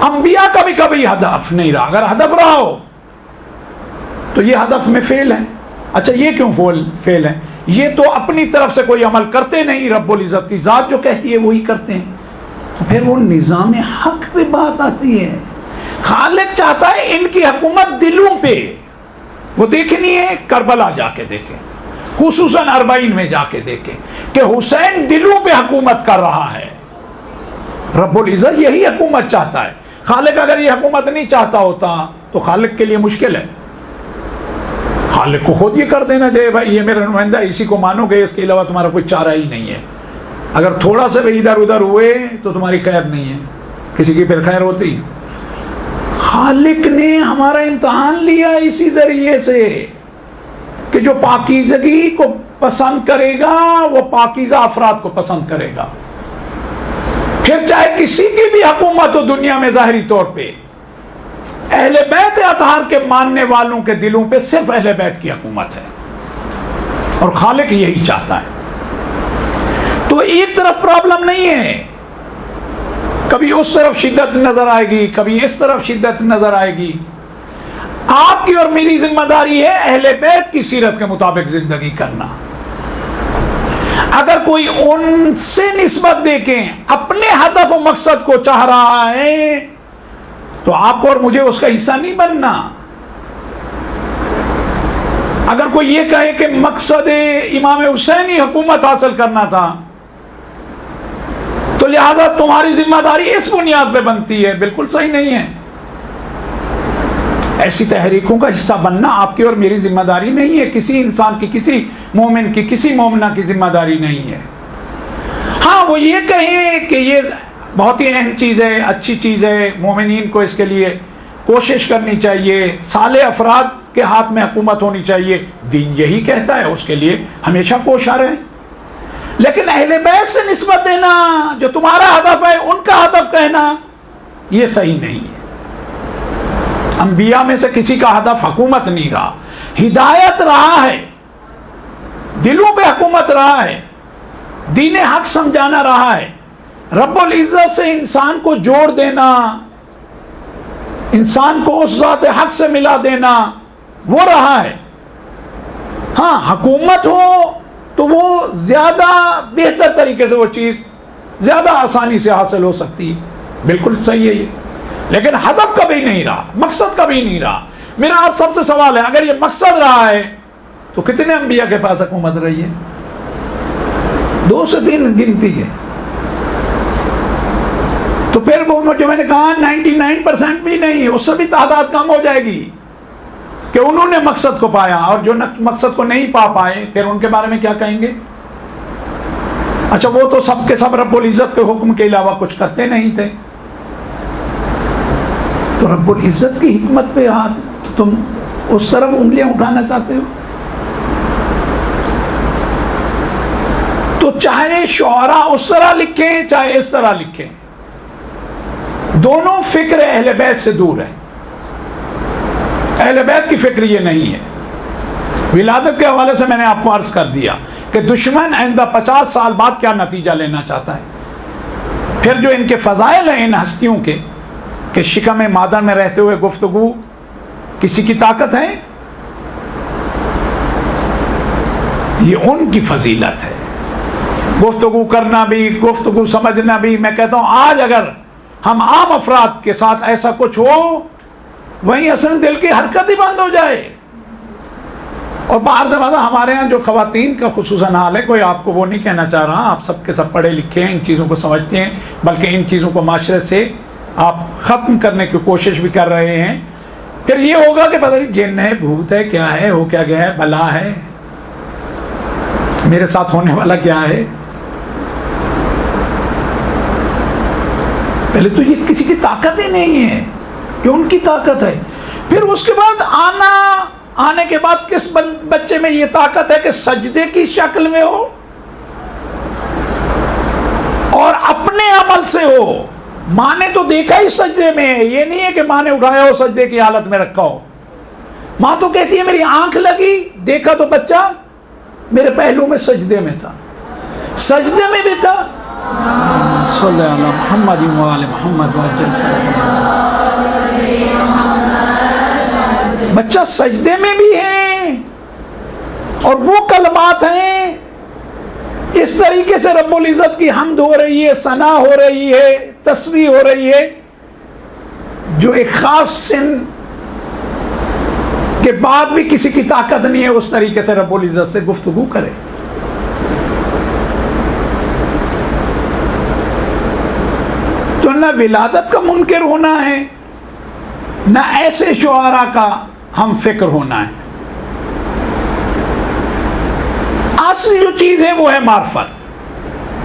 अंबिया का भी कभी हदफ नहीं रहा। अगर हदफ रहा हो तो ये हदफ में फेल है। अच्छा ये क्यों फेल है, ये तो अपनी तरफ से कोई अमल करते नहीं, रब्बुल इज़्ज़त की ज़ात जो कहती है वही करते हैं। तो फिर वो निज़ाम हक पे बात आती है। खालिक चाहता है इनकी हुकूमत दिलों पे, वो देखनी है करबला जाके देखें, खुसूसन 40 में जाके देखें कि हुसैन दिलों पे हुकूमत कर रहा है। रब्बुल इज़्ज़त यही हुकूमत चाहता है। खालिक अगर ये हुकूमत नहीं चाहता होता तो खालिक के लिए मुश्किल है। खालिक को खुद ये कर देना चाहिए, भाई ये मेरा नुमाइंदा, इसी को मानोगे, इसके अलावा तुम्हारा कोई चारा ही नहीं है। अगर थोड़ा सा भी इधर उधर हुए तो तुम्हारी खैर नहीं है, किसी की फिर खैर होती। खालिक ने हमारा इम्तहान लिया इसी जरिए से कि जो पाकीज़गी को पसंद करेगा वो पाकीज़ा अफराद को पसंद करेगा। फिर चाहे किसी की भी हुकूमत हो दुनिया में, ज़ाहिरी तौर पे अहले बैत अतहार के मानने वालों के दिलों पे सिर्फ अहले बैत की हुकूमत है, और खालिक यही चाहता है। तो एक तरफ प्रॉब्लम नहीं है, कभी उस तरफ शिद्दत नजर आएगी, कभी इस तरफ शिद्दत नजर आएगी। आपकी और मेरी जिम्मेदारी है अहले बैत की सीरत के मुताबिक जिंदगी करना। अगर कोई उनसे निस्बत देके अपने हदफ और मकसद को चाह रहा है तो आपको और मुझे उसका हिस्सा नहीं बनना। अगर कोई ये कहे कि मकसद इमाम हुसैन ही हुकूमत हासिल करना था तो लिहाजा तुम्हारी जिम्मेदारी इस बुनियाद पे बनती है, बिल्कुल सही नहीं है। ऐसी तहरीकों का हिस्सा बनना आपकी और मेरी जिम्मेदारी नहीं है, किसी इंसान की, किसी मोमिन की, किसी मोमिना की जिम्मेदारी नहीं है। हाँ वो ये कहें कि ये बहुत ही अहम चीज़ है, अच्छी चीज़ है, मोमिनीन को इसके लिए कोशिश करनी चाहिए, साले अफराद के हाथ में हुकूमत होनी चाहिए, दीन यही कहता है, उसके लिए हमेशा कोशा रहे। लेकिन अहले बैत से निस्बत देना, जो तुम्हारा हदफ है उनका हदफ कहना, ये सही नहीं है। अंबिया में से किसी का हदफ हुकूमत नहीं रहा, हिदायत रहा है, दिलों पे हुकूमत रहा है, दीन हक समझाना रहा है, रब्बुल इज़्ज़त से इंसान को जोड़ देना, इंसान को उस ज़ात हक से मिला देना, वो रहा है। हाँ हुकूमत हो तो वो ज़्यादा बेहतर तरीके से वो चीज़ ज़्यादा आसानी से हासिल हो सकती है, बिल्कुल सही है ये। लेकिन हदफ कभी नहीं रहा, मकसद कभी नहीं रहा। मेरा आप सबसे सवाल है, अगर ये मकसद रहा है तो कितने अंबिया के पास हुकूमत रही है? 2 से 3 गिनती है। तो फिर वो जो मैंने कहा 99% भी नहीं, उससे भी तादाद कम हो जाएगी कि उन्होंने मकसद को पाया, और जो मकसद को नहीं पा पाए फिर उनके बारे में क्या कहेंगे? अच्छा, वो तो सब के सब रब्बुल इज़्ज़त के हुक्म के अलावा कुछ करते नहीं थे। तो रब्बुल इज़्ज़त की हिकमत पे हाथ तुम उस तरफ उंगलियां उठाना चाहते हो? तो चाहे शुअरा उस तरह लिखें चाहे इस तरह लिखें, दोनों फिक्र अहले बैत से दूर है। अहले बैत की फिक्र ये नहीं है। विलादत के हवाले से मैंने आपको अर्ज कर दिया कि दुश्मन आइंदा 50 साल बाद क्या नतीजा लेना चाहता है। फिर जो इनके फ़ज़ाइल हैं इन हस्तियों के, कि शिकम मादन में रहते हुए गुफ्तगू किसी की ताकत है, ये उनकी फजीलत है। गुफ्तगू करना भी, गुफ्तगू समझना भी। मैं कहता हूँ आज अगर हम आम अफराद के साथ ऐसा कुछ हो, वहीं असल दिल की हरकत ही बंद हो जाए। और बाहर से ज़्यादा हमारे यहाँ जो ख़वातीन का खुसूसन हाल है, कोई आपको वो नहीं कहना चाह रहा, आप सब के सब पढ़े लिखे हैं, इन चीज़ों को समझते हैं, बल्कि इन चीज़ों को माशरे से आप ख़त्म करने की कोशिश भी कर रहे हैं। फिर ये होगा कि पता नहीं जिन्न है, भूत है, क्या है, हो क्या गया है, बला है, मेरे साथ होने वाला क्या है। पहले तो ये किसी की ताकत ही नहीं है, ये उनकी ताकत है। फिर उसके बाद आने के बाद किस बच्चे में ये ताकत है कि सजदे की शक्ल में हो और अपने अमल से हो। माँ ने तो देखा ही सजदे में है, ये नहीं है कि माँ ने उठाया हो सजदे की हालत में रखा हो। माँ तो कहती है मेरी आंख लगी, देखा तो बच्चा मेरे पहलू में सजदे में था, सजदे में भी था। मोहम्मद बच्चा सजदे में भी है, और वो कलमात हैं, इस तरीके से रब्बुल इज़्ज़त की हम्द हो रही है, सना हो रही है, तस्बीह हो रही है, जो एक ख़ास सिन के बाद भी किसी की ताकत नहीं है उस तरीके से रब्बुल इज़्ज़त से गुफ्तगू करे। तो न विलादत का मुनकिर होना है, न ऐसे शुआरा का हम फिक्र होना है। असली जो चीज़ है वो है मार्फत।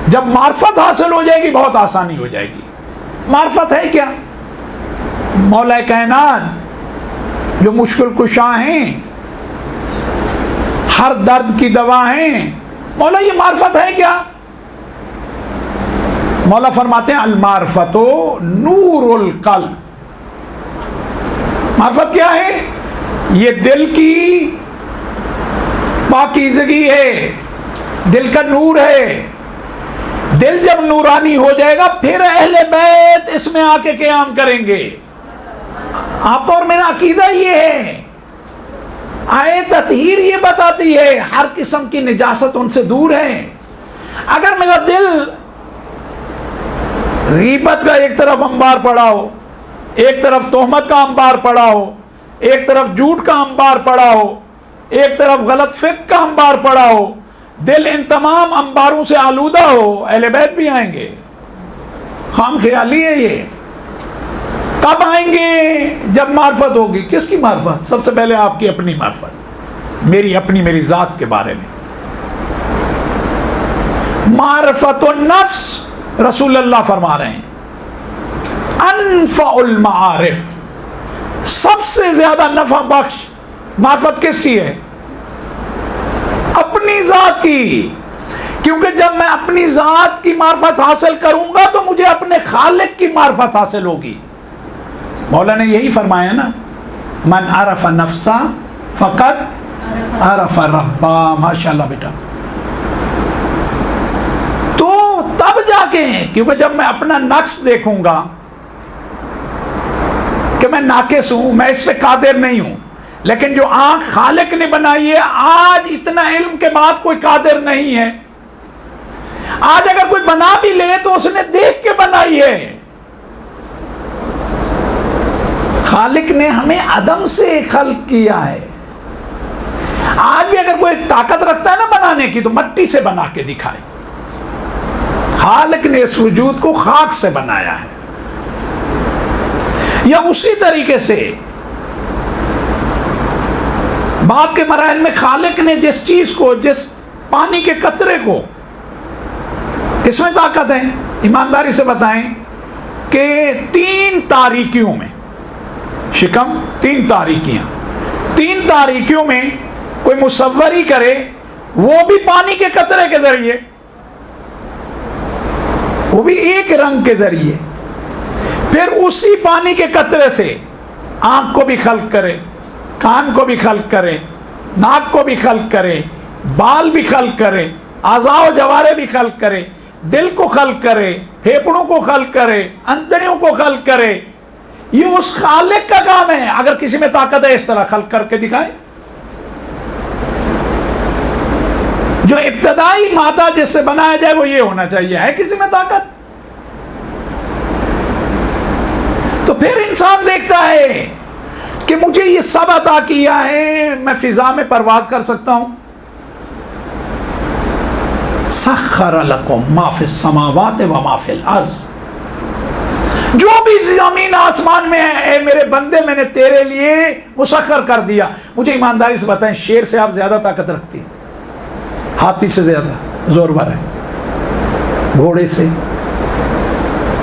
जब मार्फत हासिल हो जाएगी बहुत आसानी हो जाएगी। मार्फत है क्या? मौला कायनात जो मुश्किल कुशा हैं, हर दर्द की दवा हैं, मौला ये मार्फत है क्या? मौला फरमाते हैं अल मार्फतो नूरुल कल्ब। मार्फत क्या है? ये दिल की पाकीज़गी है, दिल का नूर है। दिल जब नूरानी हो जाएगा फिर अहले बैत इसमें आके क़याम करेंगे। आपका और मेरा अकीदा ये है, आए ततहीर ये बताती है हर किस्म की निजासत उनसे दूर है। अगर मेरा दिल गीबत का एक तरफ अंबार पड़ा हो, एक तरफ तोहमत का अंबार पड़ा हो, एक तरफ झूठ का अंबार पड़ा हो, एक तरफ गलत फिक्र का अंबार पड़ा हो, दिल इन तमाम अंबारों से आलूदा हो, अहले बैत भी आएंगे। खाम ख्याली है ये। कब आएंगे? जब मार्फत होगी। किसकी मार्फत? सबसे पहले आपकी अपनी मार्फत, मेरी अपनी, मेरी ज़ात के बारे में। मार्फतुन नफ्स रसूलुल्लाह फरमा रहे हैं अनफउल मारिफ, सबसे ज्यादा नफा बख्श मार्फत किसकी है? अपनी ज़ात की। क्योंकि जब मैं अपनी ज़ात की मार्फत हासिल करूंगा तो मुझे अपने खालिक की मार्फत हासिल होगी। मौला ने यही फरमाया ना, मन अरफ़ नफ्सा फ़क़त अरफ़ रब्बा। माशाल्लाह बेटा। तो तब जाके, क्योंकि जब मैं अपना नक्स देखूंगा कि मैं नाकिस हूं, मैं इस पे कादिर नहीं हूं, लेकिन जो आंख खालिक ने बनाई है, आज इतना इल्म के बाद कोई कादिर नहीं है। आज अगर कोई बना भी ले तो उसने देख के बनाई है। खालिक ने हमें अदम से खल्क किया है। आज भी अगर कोई ताकत रखता है ना बनाने की, तो मट्टी से बना के दिखाए। खालिक ने इस वजूद को खाक से बनाया है। या उसी तरीके से बाद के मराहल में खालिक ने जिस चीज को, जिस पानी के कतरे को, किसमें ताकत है? ईमानदारी से बताएं कि 3 तारीकियों में, शिकम 3 तारीकियां, 3 तारीकियों में कोई मुसव्वरी करे, वो भी पानी के कतरे के जरिए, वो भी एक रंग के जरिए, फिर उसी पानी के कतरे से आंख को भी खल्क करे, कान को भी खल्क करे, नाक को भी खल्क करे, बाल भी खल्क करे, आज़ाओ जवारे भी खल्क करे, दिल को खल्क करे, फेफड़ों को खल्क करे, अंतड़ियों को खल्क करे। ये उस खालिक का काम है। अगर किसी में ताकत है इस तरह खल्क करके दिखाए। जो इब्तदाई मादा जिससे बनाया जाए वो ये होना चाहिए। है किसी में ताकत? तो फिर इंसान देखता है कि मुझे ये सब अता किया है, मैं फिजा में परवाज कर सकता हूं। सख्खर लकुम मा फिस समावाति व मा फिल अर्ज़, जो भी जमीन आसमान में है मेरे बंदे मैंने तेरे लिए मुसख्खर कर दिया। मुझे ईमानदारी से बताएं, शेर से आप ज्यादा ताकत रखती हैं? हाथी से ज्यादा जोरवर है? घोड़े से,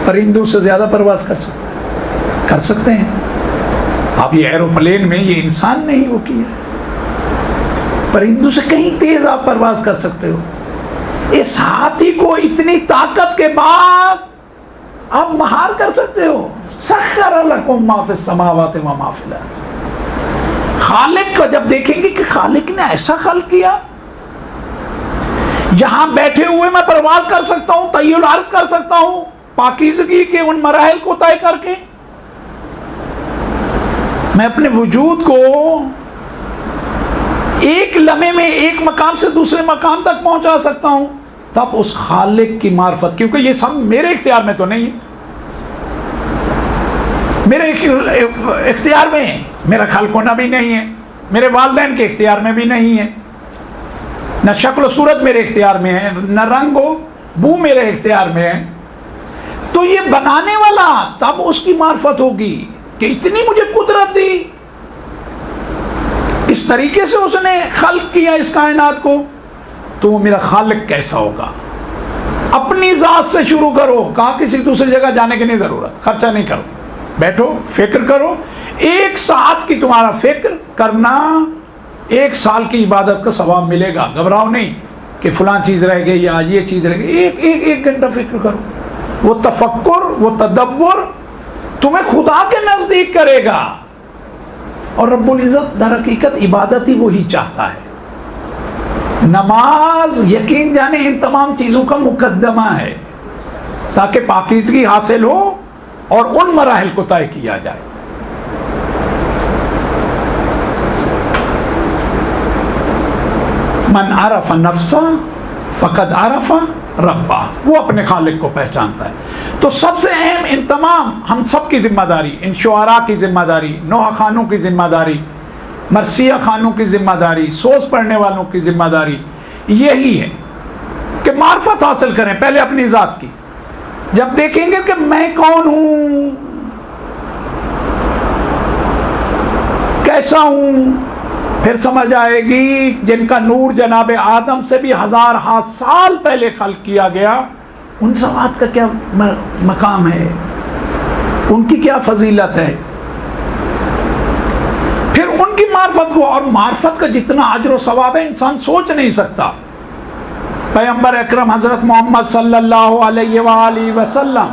परिंदों से ज्यादा परवाज कर सकते हैं आप। ये एरोप्लेन में ये इंसान नहीं वो किया, परिंदों से कहीं तेज आप परवाज कर सकते हो। इस हाथी को इतनी ताकत के बाद आप महार कर सकते हो। सख्खर लकुम मा फिस समावाति व मा फिल अर्ज़। खालिक को जब देखेंगे कि खालिक ने ऐसा खल्क किया, यहां बैठे हुए मैं परवाज कर सकता हूं, तय्युल अर्ज कर सकता हूं, पाकीज़गी के उन मराहिल को तय करके मैं अपने वजूद को एक लम्हे में एक मकाम से दूसरे मकाम तक पहुंचा सकता हूं। तब उस खालिक की मार्फत, क्योंकि ये सब मेरे इख्तियार में तो नहीं है, मेरे इख्तियार में मेरा खल्क होना भी नहीं है, मेरे वालिदैन के इख्तियार में भी नहीं है, न शक्ल सूरत मेरे इख्तियार में है, न रंग बू मेरे इख्तियार में है। तो ये बनाने वाला तब उसकी मार्फत होगी कि इतनी मुझे कुदरत दी, इस तरीके से उसने खल्क किया इस कायनात को, तो वो मेरा खालिक कैसा होगा। अपनी ज़ात से शुरू करो। कहा किसी दूसरी जगह जाने की नहीं ज़रूरत, खर्चा नहीं करो, बैठो फिक्र करो। 1 साल की तुम्हारा फिक्र करना 1 साल की इबादत का सवाब मिलेगा। घबराओ नहीं कि फलां चीज़ रह गई या ये चीज़ रह गई। एक घंटा फिक्र करो। वो तफक्कुर, वो तदब्बुर तुम्हें खुदा के नज़दीक करेगा। और रब्बुल इज़्ज़त दर हकीकत इबादत ही वही चाहता है। नमाज यकीन जाने इन तमाम चीज़ों का मुकद्दमा है, ताकि पाकीज़गी हासिल हो और उन मराहिल को तय किया जाए। मन आरफ़ नफ्सा फ़क़द आरफ़ रब्बा, वो अपने खालिक को पहचानता है। तो सबसे अहम इन तमाम हम सब की ज़िम्मेदारी, इन शुआरा की ज़िम्मेदारी, नोहा खानों की ज़िम्मेदारी, मरसिया खानों की ज़िम्मेदारी, सोच पढ़ने वालों की ज़िम्मेदारी यही है कि मार्फत हासिल करें पहले अपनी ज़ात की। जब देखेंगे कि मैं कौन हूँ, कैसा हूँ, फिर समझ आएगी जिनका नूर जनाब आदम से भी 1000 साल पहले खल्क किया गया, उन ज़वात का क्या मकाम है, उनकी क्या फजीलत है। फिर उनकी मार्फत को, और मार्फत का जितना अजर व सवाब है इंसान सोच नहीं सकता। पैगंबर अकरम हज़रत मोहम्मद सल्लल्लाहु अलैहि वसल्लम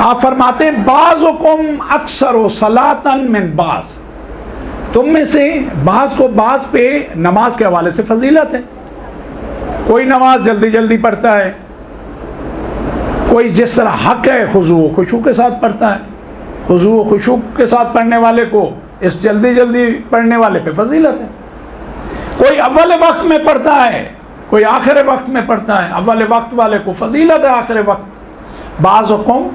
आप फरमाते हैं बाज़ुकुम अक्सर सलातन मिन बाज़, तुम में से बाज़ को बाज़ पे नमाज के हवाले से फजीलत है। कोई नमाज जल्दी जल्दी पढ़ता है, कोई जिस तरह हक है खुशू खुशू के साथ पढ़ता है। खुशू खुशू के साथ पढ़ने वाले को इस जल्दी जल्दी पढ़ने वाले पे फजीलत है। कोई अव्वल वक्त में पढ़ता है, कोई आखिर वक्त में पढ़ता है। अव्वल वक्त वाले को फजीलत है, आखिर वक्त। बाज़ुकुम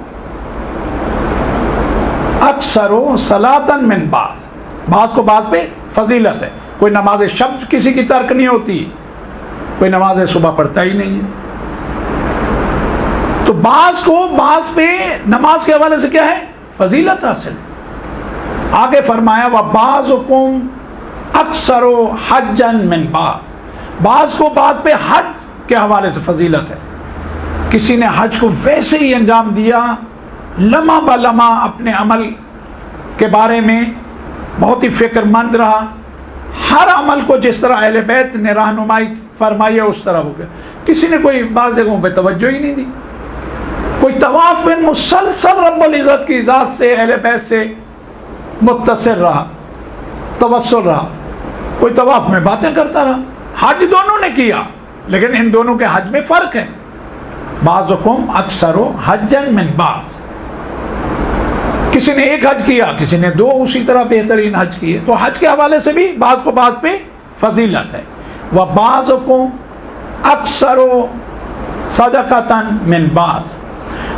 अक्सरो सलातन मिन बाज़, बाज़ को बाज़ पे फजीलत है। कोई नमाज शब किसी की तर्क नहीं होती, कोई नमाज सुबह पढ़ता ही नहीं है। तो बाज पे नमाज के हवाले से क्या है, फजीलत हासिल है। आगे फरमाया व बाज़ुकुम अक्सरो हज्जन मिन बाज़ को बाज़ पे हज के हवाले से फजीलत है। किसी ने हज को वैसे ही अंजाम दिया, लम्हा ब लम्हा अपने अमल के बारे में बहुत ही फिक्रमंद रहा, हर अमल को जिस तरह अहले बैत ने रहनुमाई फरमाई है उस तरह हो गया। किसी ने कोई बाज़ जगहों पे तवज्जो ही नहीं दी। कोई तवाफ़ में मुसलसल रब्बुल इज़्ज़त की ज़ात से अहले बैत से मुत्तसिल रहा, तवस्सुल रहा, कोई तवाफ़ में बातें करता रहा। हज दोनों ने किया, लेकिन इन दोनों के हज में फ़र्क है। बाज़ुकुम अक्सरो हज्जन मिन बाज़, किसी ने एक हज किया, किसी ने दो उसी तरह बेहतरीन हज किए। तो हज के हवाले से भी बाज़ को बाज़ पे फजीलत है। व बाज़ुकुम अक्सरो सदक़तन मिन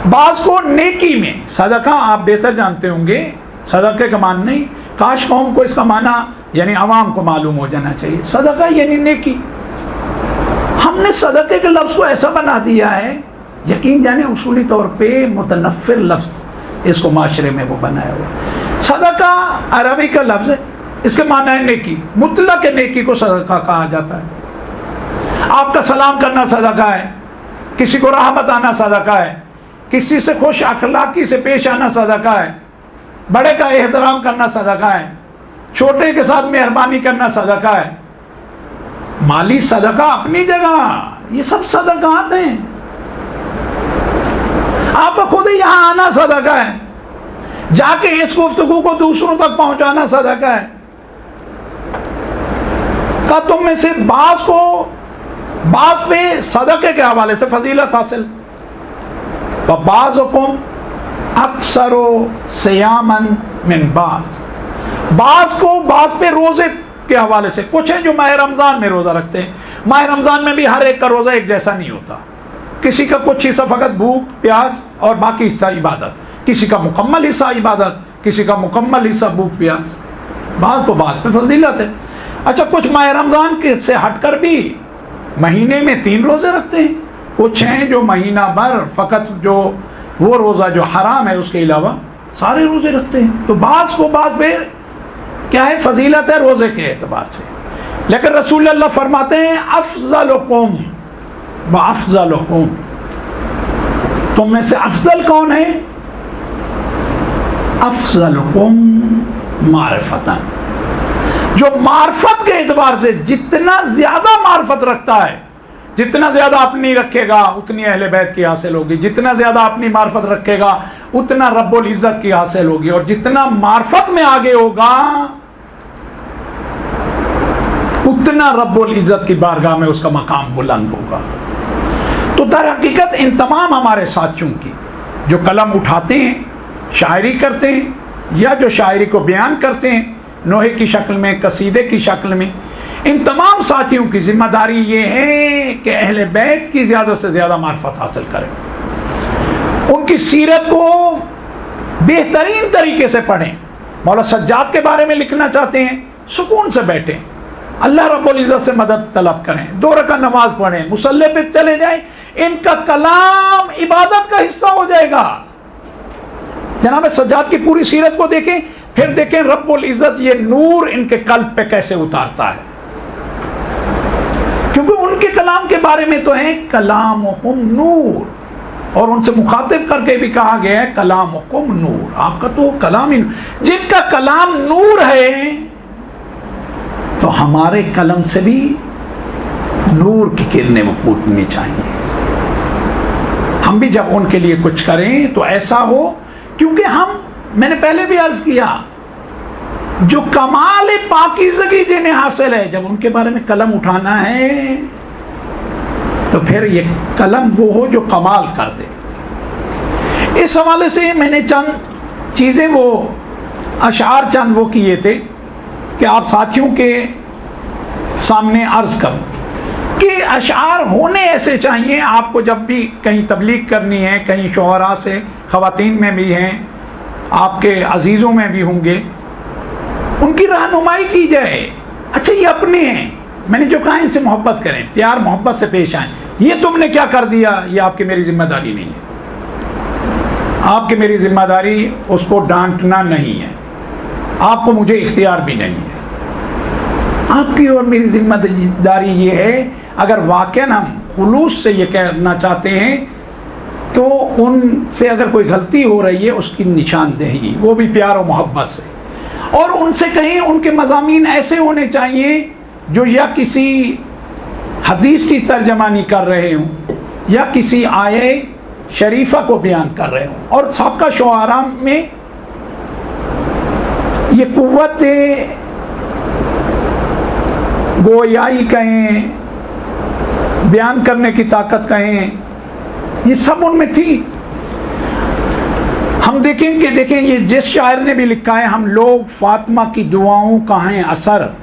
बाज़ को नेकी में, सदका आप बेहतर जानते होंगे, सदक़े का मान नहीं, काश कौम को इसका माना यानी आवाम को मालूम हो जाना चाहिए। सदका यानी नेकी। हमने सदक़े के लफ्ज़ को ऐसा बना दिया है, यकीन जाने उसूली तौर पे मुतनफ़िर लफ्ज़ इसको माशरे में वो बनाया हुआ। सदका अरबी का लफ्ज़ है, इसके माना है नेकी। मुतलक नेकी को सदका कहा जाता है। आपका सलाम करना सदका है, किसी को राह बताना सदका है, किसी से खुश अखलाकी से पेश आना सदका है, बड़े का एहतराम करना सदका है, छोटे के साथ मेहरबानी करना सदका है। माली सदका अपनी जगह, ये सब सदकात हैं। आपका खुद ही यहाँ आना सदका है, जाके इस गुफ्तगू को दूसरों तक पहुंचाना सदका है। का तुम में से बाज़ पे सदक़े के हवाले से फजीलत हासिल। बाज़ुकुम अक्सरो सियामन मिन बाज़ को बाज़ पे रोज़े के हवाले से। कुछ हैं जो माह रमज़ान में रोज़ा रखते हैं। माह रमज़ान में भी हर एक का रोज़ा एक जैसा नहीं होता। किसी का कुछ हिस्सा फ़कत भूख प्यास और बाकी हिस्सा इबादत, किसी का मुकम्मल हिस्सा इबादत, किसी का मुकम्मल हिस्सा भूख प्यास। बाज़ को बाज़ पे फजीलत है। अच्छा, कुछ माह रमज़ान के से हटकर भी महीने में 3 रोज़े रखते हैं। कुछ हैं जो महीना भर फ़कत जो वो रोज़ा जो हराम है उसके अलावा सारे रोज़े रखते हैं। तो बाज़ को बाज़ पे क्या है, फजीलत है रोज़े के एतबार से। लेकिन रसूल अल्लाह फरमाते हैं अफ़ज़लुकुम व अफ़ज़लुकुम, तुम में से अफ़ज़ल कौन है? अफ़ज़लुकुम मारिफ़तन, जो मार्फत के एतबार से जितना ज़्यादा मार्फत रखता है, जितना ज़्यादा अपनी रखेगा उतनी अहले बैत की हासिल होगी, जितना ज़्यादा अपनी मार्फत रखेगा उतना रब्बुल इज़्ज़त की हासिल होगी, और जितना मार्फत में आगे होगा उतना रब्बुल इज़्ज़त की बारगाह में उसका मकाम बुलंद होगा। तो दर हकीकत इन तमाम हमारे साथियों की जो कलम उठाते हैं, शायरी करते हैं या जो शायरी को बयान करते हैं नोहे की शक्ल में, कसीदे की शक्ल में, इन तमाम साथियों की जिम्मेदारी ये है कि अहले बैत की ज़्यादा से ज़्यादा मार्फत हासिल करें, उनकी सीरत को बेहतरीन तरीके से पढ़ें। मौला सज्जाद के बारे में लिखना चाहते हैं, सुकून से बैठें, अल्लाह रब्बुल इज़्ज़त से मदद तलब करें, 2 रकात नमाज पढ़ें, मुसल्ले पे चले जाएं, इनका कलाम इबादत का हिस्सा हो जाएगा। जनाब सज्जाद की पूरी सीरत को देखें, फिर देखें रब्बुल इज़्ज़त ये नूर इनके कल्ब पे कैसे उतारता है, क्योंकि उनके कलाम के बारे में तो है कलामुहुम नूर, और उनसे मुखातिब करके भी कहा गया है कलामुकुम नूर, आपका तो कलाम ही। जिनका कलाम नूर है तो हमारे कलम से भी नूर की किरणें वो फूटनी चाहिए। हम भी जब उनके लिए कुछ करें तो ऐसा हो, क्योंकि मैंने पहले भी अर्ज किया, जो कमाल पाकीज़गी जिन्हें हासिल है, जब उनके बारे में कलम उठाना है तो फिर ये कलम वो हो जो कमाल कर दे। इस हवाले से मैंने चंद चीज़ें, वो अशार चंद वो किए थे कि आप साथियों के सामने अर्ज़ करूं कि अशार होने ऐसे चाहिए। आपको जब भी कहीं तबलीग करनी है, कहीं शोहरा से, ख़वातीन में भी हैं, आपके अजीज़ों में भी होंगे, उनकी रहनुमाई की जाए। अच्छा, ये अपने हैं, मैंने जो कहा इनसे मोहब्बत करें, प्यार मोहब्बत से पेश आएँ। ये तुमने क्या कर दिया, ये आपकी मेरी जिम्मेदारी नहीं है। आपकी मेरी जिम्मेदारी उसको डांटना नहीं है, आपको मुझे इख्तियार भी नहीं है। आपकी और मेरी जिम्मेदारी ये है, अगर वाकई हम खुलूस से ये कहना चाहते हैं तो उनसे अगर कोई गलती हो रही है उसकी निशानदेही, वो भी प्यार और मोहब्बत से, और उनसे कहीं उनके मज़ामीन ऐसे होने चाहिए जो या किसी हदीस की तर्जमानी कर रहे हों या किसी आये शरीफा को बयान कर रहे हों। और साबका शुआरा में ये कुव्वत गोयाई कहें, बयान करने की ताकत कहें, ये सब उनमें थी। हम देखें ये जिस शायर ने भी लिखा है, हम लोग फातिमा की दुआओं का है असर,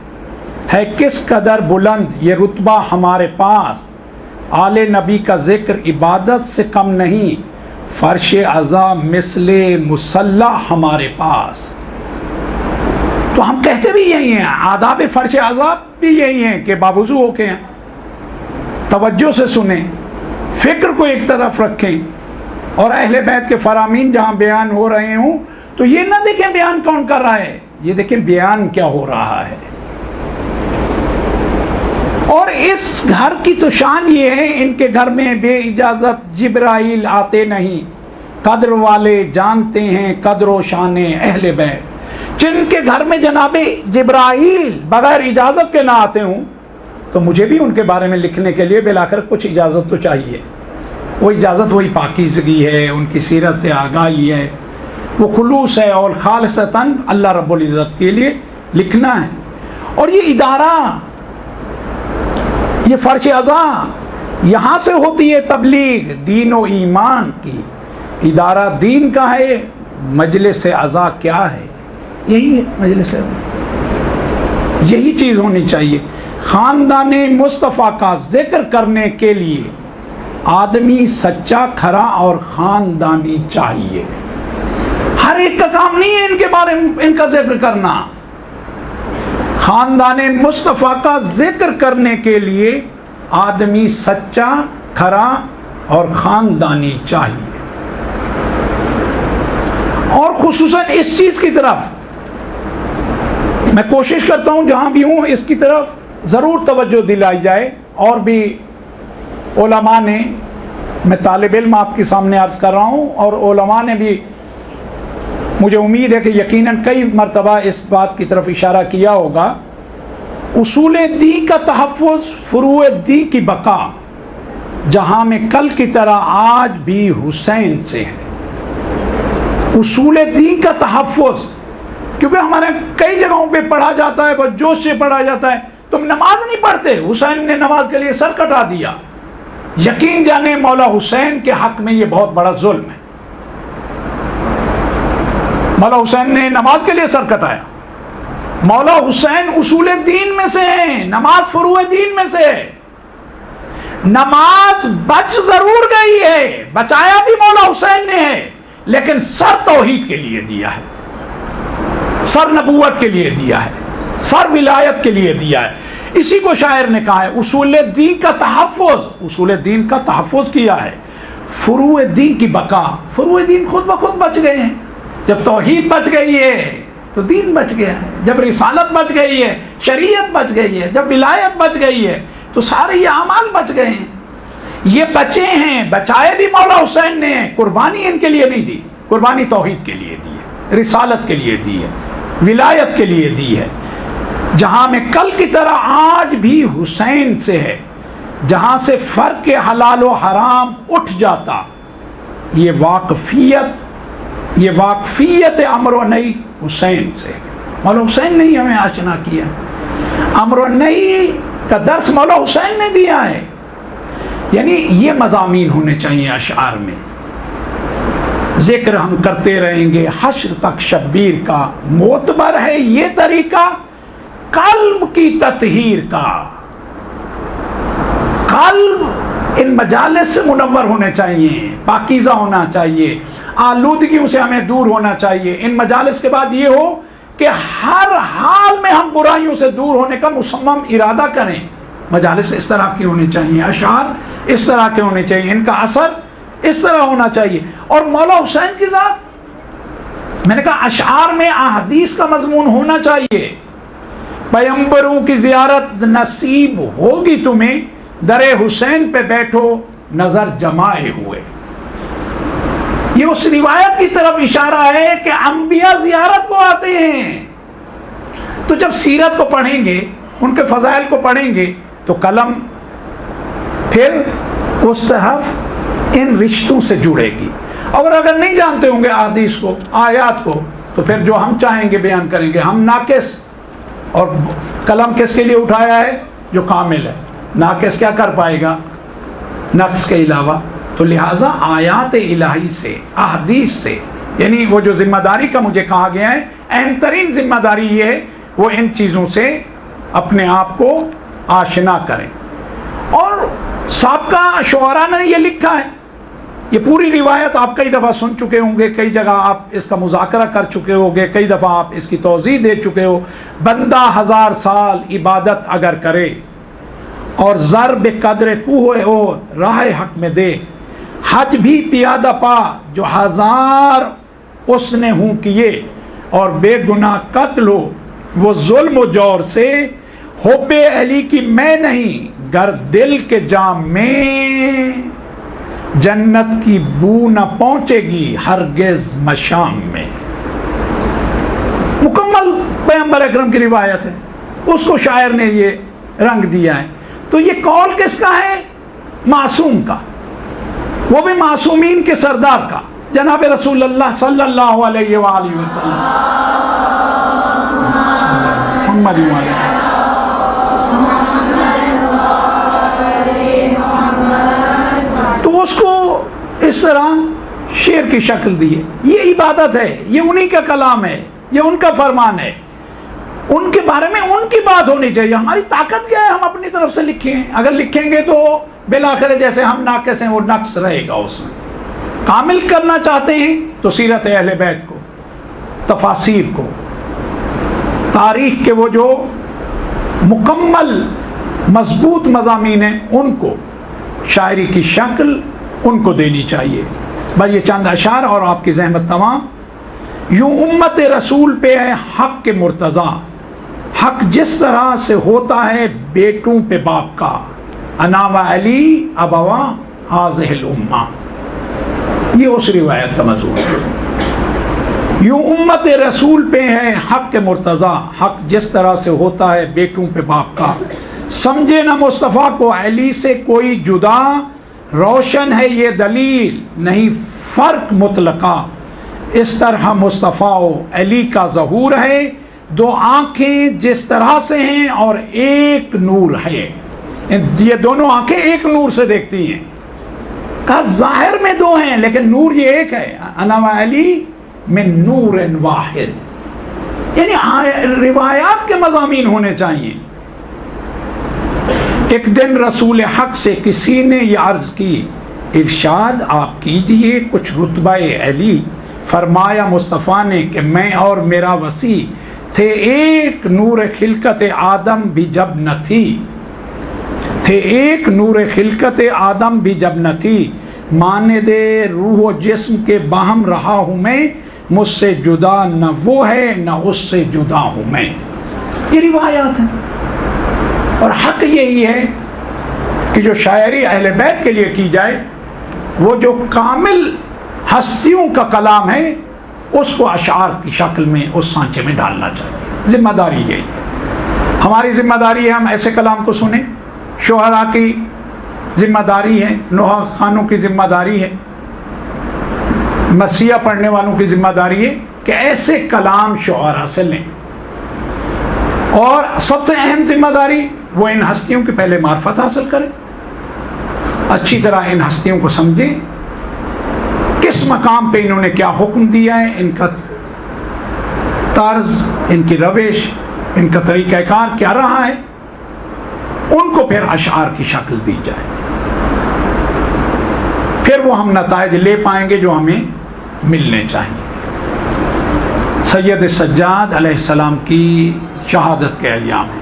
है किस कदर बुलंद ये रुतबा हमारे पास, आले नबी का जिक्र इबादत से कम नहीं, फर्श अज़ा मिसले मुसल्ला हमारे पास। तो हम कहते भी यही हैं, आदाब फर्श अज़ा भी यही हैं कि बावजू होके हैं, तवज्जो से सुने, फ़िक्र को एक तरफ रखें और अहले बैत के फरामीन जहाँ बयान हो रहे हों तो ये ना देखें बयान कौन कर रहा है, ये देखें बयान क्या हो रहा है। और इस घर की तो शान ये है, इनके घर में बे इजाज़त जिब्राइल आते नहीं, कद्र वाले जानते हैं कद्र शाने अहले बैत। जिनके घर में जनाबे जिब्राइल बगैर इजाज़त के ना आते हों तो मुझे भी उनके बारे में लिखने के लिए बिलाखिर कुछ इजाज़त तो चाहिए। वो इजाज़त वही पाकीज़गी है, उनकी सीरत से आगाही है, वो खुलूस है और खालिसतन अल्लाह रब्बुल इज़्ज़त के लिए लिखना है। और ये इदारा, ये फ़र्श अज़ा, यहाँ से होती है तबलीग दीन व ईमान की। इदारा दीन का है, मजलिस अज़ा क्या है? यही है मजलिस अज़ा, यही चीज़ होनी चाहिए। ख़ानदाने मुस्तफ़ा का जिक्र करने के लिए आदमी सच्चा, खरा और ख़ानदानी चाहिए। हर एक का काम नहीं है इनके बारे में इनका जिक्र करना। ख़ानदाने मुस्तफ़ा का जिक्र करने के लिए आदमी सच्चा, खरा और ख़ानदानी चाहिए। और खुसूसन इस चीज़ की तरफ मैं कोशिश करता हूँ जहाँ भी हूँ इसकी तरफ ज़रूर तवज्जो दिलाई जाए। और भी उलमा ने, मैं तालिब इल्म आपके सामने अर्ज़ कर रहा हूँ, और उलमा ने भी, मुझे उम्मीद है कि यकीनन कई मरतबा इस बात की तरफ इशारा किया होगा, उसूल दी का तहफ़्फ़ुज़ फ़ुरूए दी की बका, जहाँ में कल की तरह आज भी हुसैन से है। उसूल दी का तहफ़्फ़ुज़, क्योंकि हमारे कई जगहों पे पढ़ा जाता है, बहुत जोश से पढ़ा जाता है, तुम नमाज नहीं पढ़ते, हुसैन ने नमाज के लिए सर कटा दिया। यकीन जाने मौला हुसैन के हक में ये बहुत बड़ा जुल्म है। मौला हुसैन ने नमाज के लिए सर कटाया। मौला हुसैन उसूल दीन में से हैं, नमाज फुरूए दीन में से है। नमाज बच जरूर गई है, बचाया भी मौला हुसैन ने है, लेकिन सर तौहीद के लिए दिया है, सर नबूवत के लिए दिया है, सर विलायत के लिए दिया है। इसी को शायर ने कहा है उसूल दीन का तहफ़्फ़ुज़, उसूल दीन का तहफ़्फ़ुज़ किया है, फ़ुरूए दीन की बका। फ़ुरूए दीन खुद ब खुद बच गए हैं। जब तौहीद बच गई है तो दीन बच गया है, जब रिसालत बच गई है, शरीयत बच गई है, जब विलायत बच गई है तो सारे ये अमाल बच गए हैं। ये बचे हैं, बचाए भी मौला हुसैन ने, कुर्बानी इनके लिए नहीं दी, कुर्बानी तौहीद के लिए दी है, रिसालत के लिए दी है, विलायत के लिए दी है। जहाँ में कल की तरह आज भी हुसैन से है, जहाँ से फ़र्क के हलाल व हराम उठ जाता, ये वाकफ़ियत अमर नई हुसैन से। मौला हुसैन ने ही हमें आशना किया, अमर नई का दर्स मौला हुसैन ने दिया है। यानी ये मज़ामीन होने चाहिए अशार में। जिक्र हम करते रहेंगे हश्र तक शब्बीर का, मोतबर है ये तरीका कल्ब की ततहीर का। कल्ब इन मजालिस से मुनव्वर होने चाहिए, पाकीज़ा होना चाहिए, आलूदगियों से हमें दूर होना चाहिए। इन मजालिस के बाद ये हो कि हर हाल में हम बुराइयों से दूर होने का मुसम्मम इरादा करें। मजालिस इस तरह की होनी चाहिए, अशार इस तरह के होने चाहिए, इनका असर इस तरह होना चाहिए। और मौला हुसैन की ज़ात, मैंने कहा अशआर में अहदीस का मजमून होना चाहिए। पैगंबरों की ज़ियारत नसीब होगी तुम्हें, दरे हुसैन पे बैठो नजर जमाए हुए। ये उस रिवायत की तरफ इशारा है कि अंबिया ज़ियारत को आते हैं। तो जब सीरत को पढ़ेंगे, उनके फजाइल को पढ़ेंगे, तो कलम फिर उस तरफ इन रिश्तों से जुड़ेगी। और अगर नहीं जानते होंगे हदीस को, आयात को, तो फिर जो हम चाहेंगे बयान करेंगे। हम नाकिस, और कलम किसके लिए उठाया है? जो कामिल है। नाकिस क्या कर पाएगा नक्स के अलावा? तो लिहाजा आयात इलाही से, अहदीस से, यानी वो जो जिम्मेदारी का मुझे कहा गया है, अहम तरीन जिम्मेदारी ये है वो इन चीज़ों से अपने आप को आशना करें। और साबका शुअरा ने ये लिखा है, ये पूरी रिवायत आप कई दफ़ा सुन चुके होंगे, कई जगह आप इसका मुज़ाकरा कर चुके होंगे, कई दफ़ा आप इसकी तौज़ीह दे चुके हो। बंदा 1000 साल इबादत अगर करे और ज़र कदर कुह हो राह हक में दे, हज भी पियादा पा जो 1000 उसने हूँ किए, और बेगुनाह कत्ल हो वो जुल्म जौर से, हुब्बे अली की मैं नहीं गर दिल के जाम में, जन्नत की बू न पहुंचेगी हरगिज मशाम में। मुकम्मल पैगंबर अकरम की रिवायत है, उसको शायर ने ये रंग दिया है। तो ये कौल किसका है? मासूम का, वो भी मासूमीन के सरदार का, जनाब रसूलुल्लाह सल्लल्लाहु अलैहि वसल्लम। तो उसको इस तरह शेर की शक्ल दी है। ये इबादत है, ये उन्हीं का कलाम है, ये उनका फरमान है। उनके बारे में उनकी बात होनी चाहिए। हमारी ताकत क्या है? हम अपनी तरफ से लिखें। अगर लिखेंगे तो बिलाखिर जैसे हम नाकिस हैं वो नक्स रहेगा उसमें। कामिल करना चाहते हैं तो सीरत अहले बैत को, तफासीर को, तारीख के वो जो मुकम्मल मजबूत मज़ामीन हैं उनको, शायरी की शक्ल उनको देनी चाहिए। बस ये चंद अशार और आपकी ज़हमत तमाम। यूँ उम्मत रसूल पे है हक़ के मुर्तज़ा, हक़ जिस तरह से होता है बेटों पे बाप का, अनावा अली अबवा हाज़िहिल उम्मा। ये उस रिवायत का मज़मून है। यूँ उम्मत रसूल पे है हक़ के मुर्तज़ा, हक़ जिस तरह से होता है बेटों पे बाप का, समझे न मुस्तफ़ा को अली से कोई जुदा, रोशन है ये दलील नहीं फ़र्क मुतलका, इस तरह मुस्तफ़ा अली का ज़हूर है, दो आँखें जिस तरह से हैं और एक नूर है। ये दोनों आँखें एक नूर से देखती हैं। कहा ज़ाहिर में दो हैं लेकिन नूर ये एक है। अना व अली मिन नूरिन वाहिद, यानी रिवायात के मज़ामीन होने चाहिए। एक दिन रसूल हक़ से किसी ने ये अर्ज़ की, इरशाद आप कीजिए कुछ रुतबाए अली। फरमाया मुस्तफ़ा ने कि मैं और मेरा वसी थे एक नूर खिलकत आदम भी जब न थी, थे एक नूर खिलकत आदम भी जब न थी, माने दे रूह जिस्म के बाहम रहा हूँ मैं, मुझसे जुदा न वो है न उससे जुदा हूँ मैं। ये रिवायात है और हक़ यही है कि जो शायरी अहले बैत के लिए की जाए, वो जो कामिल हस्तियों का कलाम है उसको अशार की शक्ल में उस सांचे में डालना चाहिए। जिम्मेदारी यही है, हमारी जिम्मेदारी है हम ऐसे कलाम को सुने। शुअरा की जिम्मेदारी है, नोहा खानों की जिम्मेदारी है, मसीहा पढ़ने वालों की जिम्मेदारी है कि ऐसे कलाम शुअरा से लें। और सबसे अहम जिम्मेदारी वो इन हस्तियों की पहले मार्फत हासिल करें, अच्छी तरह इन हस्तियों को समझें, किस मकाम पे इन्होंने क्या हुक्म दिया है, इनका तर्ज, इनकी रविश, इनका तरीक़ाकार क्या रहा है, उनको फिर अशार की शक्ल दी जाए। फिर वो हम नताइज ले पाएंगे जो हमें मिलने चाहिए। सैयद सज्जाद अलैहिस्सलाम की शहादत के अय्याम है।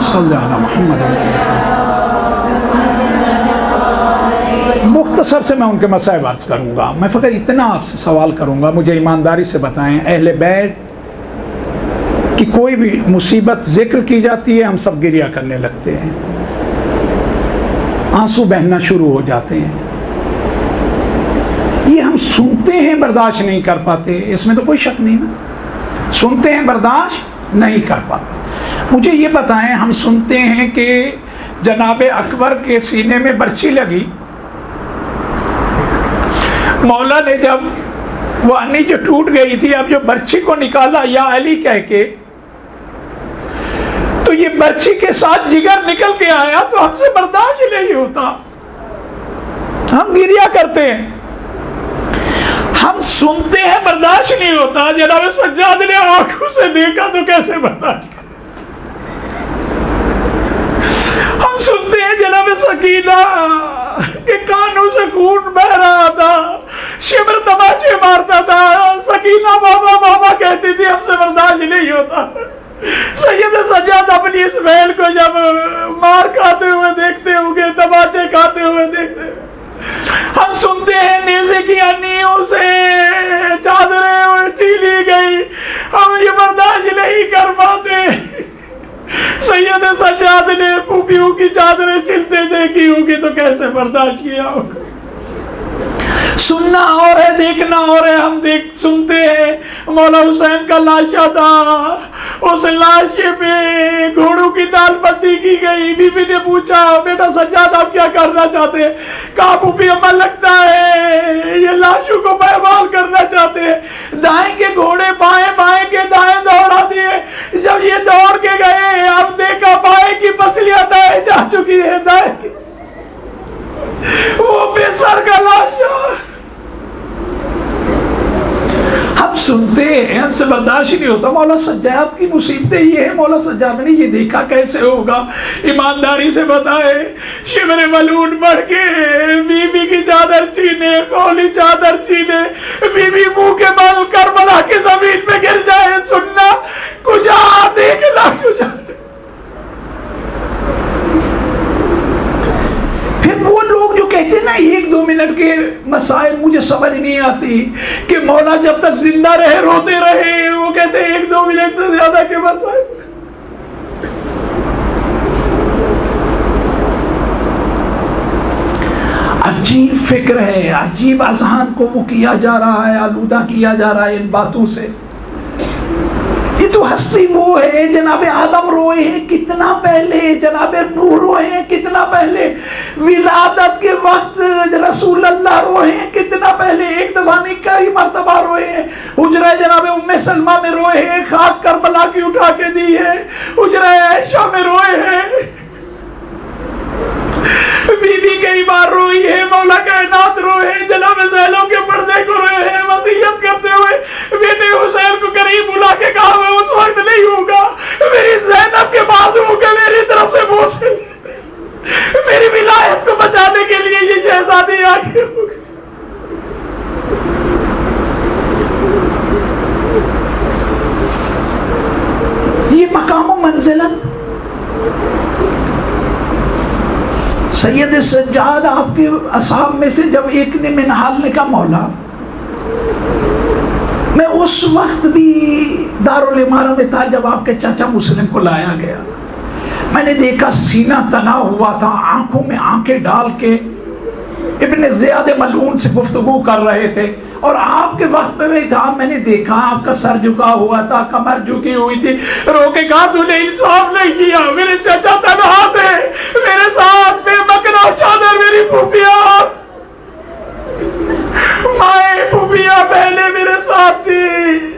सल्लल्लाहु अलैहि वसल्लम। मुख्तसर से मैं उनके मसाइब अर्ज़ करूँगा। मैं फ़कत इतना आपसे सवाल करूँगा, मुझे ईमानदारी से बताएं, अहले बैत की कोई भी मुसीबत ज़िक्र की जाती है, हम सब गिरिया करने लगते हैं, आंसू बहना शुरू हो जाते हैं। ये हम सुनते हैं, बर्दाश्त नहीं कर पाते, इसमें तो कोई शक नहीं ना। सुनते हैं, बर्दाश्त नहीं कर पाते। मुझे ये बताएं, हम सुनते हैं कि जनाब अकबर के सीने में बर्छी लगी, मौला ने जब वानी जो टूट गई थी, अब जो बर्छी को निकाला या अली कह के, तो ये बर्छी के साथ जिगर निकल के आया, तो हमसे बर्दाश्त नहीं होता, हम गिरिया करते हैं। हम सुनते हैं, बर्दाश्त नहीं होता। जनाब सज्जाद ने आंखों से देखा तो कैसे बर्दाश्त करें। हम सुनते हैं जनाब सकीना के कानों से खून बह रहा था, शिमर तमाचे मारता था, सकीना बाबा बाबा कहती थी, हमसे बर्दाश्त नहीं होता। सैयद सज्जाद अपनी इस बहन को जब मार खाते हुए देखते होंगे, तमाचे खाते हुए देखते, हम सुनते हैं नेज़े की अन्नियों से चादरें छीली गई, हम ये बर्दाश्त नहीं कर पाते। सैयद सज्जाद ने फूफियों की चादरें छिलते देखी होगी तो कैसे बर्दाश्त किया होगा। सुनना और है, देखना और है। हम सुनते हैं मौला हुसैन का लाशा था, उस लाशे पे घोड़ों की दाल पत्ती की गई। बीबी ने पूछा, बेटा सज्जाद आप क्या करना चाहते हैं? कहा फूफी अम्मा लगता है ये लाशों को बहबाल करना चाहते हैं। दाएं के घोड़े बाएं, बाएं के दाएं दौड़ा दिए। जब ये दौड़ के गए, अब देखा बाएं की पसलियां दाएं जा चुकी है, दाएं की वो बेसर का लाशा। हम सुनते हैं, हमसे बर्दाश्त नहीं होता। मौला सज्जाद की मुसीबतें ये है, मौला सज्जाद ने ये देखा कैसे होगा? ईमानदारी से बताए, शिमरे मलून बढ़ के बीबी की चादर छीने, खोली चादर छीने, बीबी मुंह के बल करबला के जमीन पे गिर जाए। सुनना कुछ देखना कुछ। फिर वो लोग जो कहते हैं ना 1-2 मिनट के मसाइल, मुझे समझ नहीं आती कि मौला जब तक जिंदा रहे रोते रहे। वो कहते हैं 1-2 मिनट से ज्यादा के मसाइल। अजीब फिक्र है, अजीब अजहान को वो किया जा रहा है, आलूदा किया जा रहा है इन बातों से। ये तो हस्ती वो है, जनाबे आदम रोए हैं कितना पहले, जनाबे नूह रोए हैं कितना पहले, विलादत के वक्त रसूल अल्लाह रोए हैं कितना पहले, एक दफा नहीं कई मर्तबा रोए हैं। हुजरा जनाबे उम्मे सलमा में रोए हैं, खाक करबला की उठा के दी है, हुजरा आयशा में रोए हैं, बीबी कई बार रोई है, मौला कायनात रोए हैं, जनाब ज़ैनब के पर्दे को रोए हैं, वसीयत करते हुए बेटे हुसैन को करीब बुला के कहा मैं उस वक्त नहीं होगा, मेरी ज़ैनब के बाजुओं के मेरी तरफ से बोझ, मेरी विलायत को बचाने के लिए ये शहजादी आगे होगी। ये मकाम मंजिलत सैयद सज्जाद आपके असहाब में से जब एक ने मिनहाल ने कहा मौला मैं उस वक्त भी दारुल इमारा में था जब आपके चाचा मुस्लिम को लाया गया, मैंने देखा सीना तना हुआ था, आंखों में आंखें डाल के इब्ने ज़ियाद मलऊन से गुफ्तगू कर रहे थे, और आपके वक्त में भी था, मैंने देखा आपका सर झुका हुआ था, कमर झुकी हुई थी, रोके कहा तूने इंसाफ नहीं किया, मेरे चाचा तनहा थे, मेरे साथ बेबकरा चादर मेरी फूफिया माए फूफिया बहने मेरे साथ थी।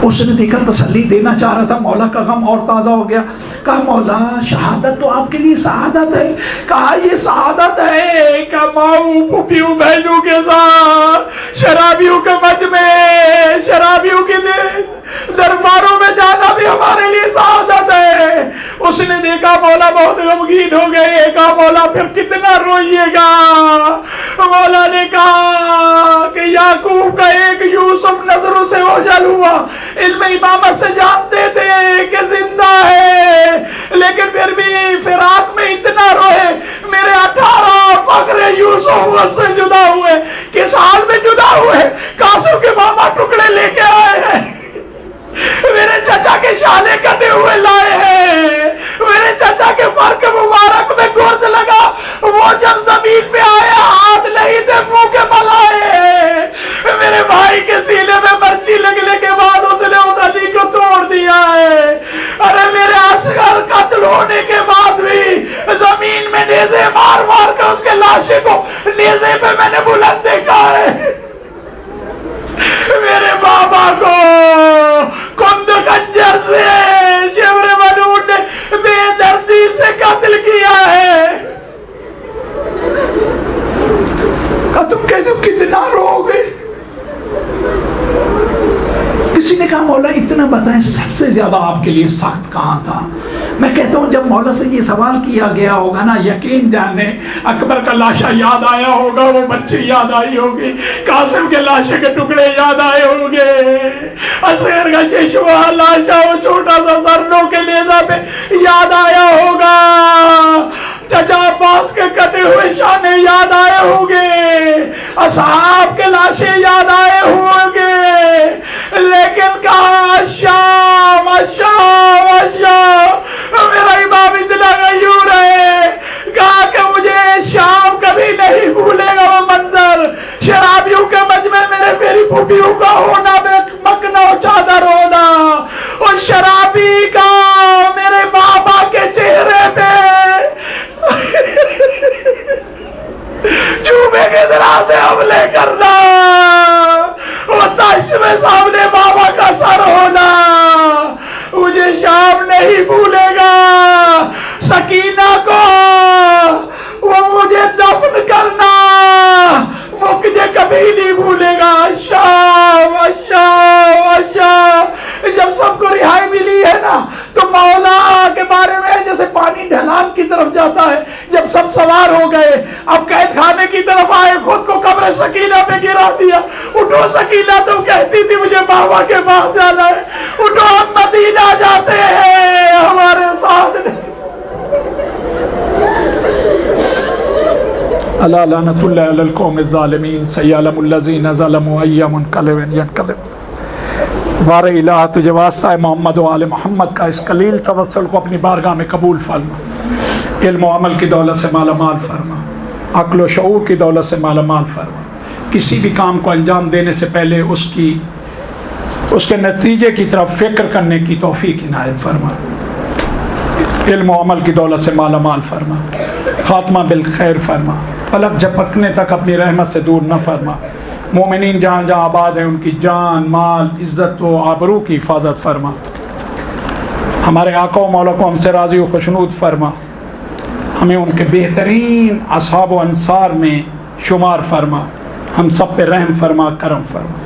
उसने देखा तसल्ली देना चाह रहा था, मौला का गम और ताज़ा हो गया। कहा मौला शहादत तो आपके लिए शहादत है। कहा ये शहादत है क्या माऊ फूफियों बहनों के साथ शराबियों के मज में, शराबियों के दरबारों में जाना भी हमारे लिए शहादत है। उसने देखा मौला बहुत गमगीन हो गए। कहा मौला फिर कितना रोइएगा? मौला ने कहा कि याकूब का एक यूसुफ नजरों से ओझल हुआ, इल्म इमामत से जानते थे कि जिंदा है, लेकिन फिर भी फिराक में इतना रोए कहा मौला इतना बताएं सबसे ज़्यादा आपके लिए सख्त कहाँ था। मैं कहता हूँ जब मौला से ये सवाल किया गया होगा ना, यकीन जाने अकबर का लाशा याद आया होगा, वो बच्ची याद आई होगी, कासिम के लाशे के टुकड़े याद आए होंगे, अशेर का शिशुआ लाशा वो छोटा सा सरनों के नेज़ा पे याद आया होगा, चचा अब्बास के कटे हुए शाने याद आए होंगे, असहाब के लाशें याद आए होंगे, लेकिन कहा शाम शाम शाम, मेरा इमाम इतना गयूर है, कहा कि मुझे शाम कभी नहीं भूलेगा वो मंजर, शराबियों के मजमे मेरे मेरी फूफियों का होना, मकना चादर होना, और शराबी का मेरे बाबा के चेहरे पे चूमे के जरा से हमले करना, वो ताश में सामने बाबा का सर होना, मुझे शाम नहीं भूलेगा, सकीना को वो मुझे दफन करना मुझे कभी नहीं भूलेगा। शाम शाम शाम जब सबको रिहाई मिली है ना, तो मौला के बारे में जैसे पानी ढलान की तरफ जाता है, जब सब सवार हो गए, अब कैद खाने की तरफ आए, खुद को कब्र सकीना पे गिरा दिया। उठो सकीना, तुम कहती थी मुझे बाबा के पास जाना है, उठो हम मदीना जाते हैं, हमारे साथ नहीं। अला लानतुल्लाह अलल कौमिज़ ज़ालिमीन सय्यअलमुल्लज़ीना ज़लमू अय्या मुनक़लिबिन यनक़लिब। वारे इलाह तुझे वास्ता है मोहम्मद व आले मोहम्मद का इस कलील तवस्सुल को अपनी बारगाह में कबूल फरमा, इल्म व अमल की दौलत से माला माल फरमा, अक्ल व शऊर की दौलत से माला माल फरमा, किसी भी काम को अंजाम देने से पहले उसके नतीजे की तरफ फ़िक्र करने की तौफीक इनायत फरमा, इल्म व अमल की दौलत से माला माल फरमा, ख़ात्मा बिल खैर फरमा, पलक झपकने तक अपनी रहमत से दूर न फरमा। मोमिनीन जहाँ जहाँ आबाद हैं उनकी जान माल इज़्ज़त व आबरू की हिफाजत फरमा। हमारे आका व मौला को हमसे राज़ी व खुशनूद फरमा, हमें उनके बेहतरीन असहाब व अंसार में शुमार फरमा, हम सब पे रहम फरमा, करम फरमा।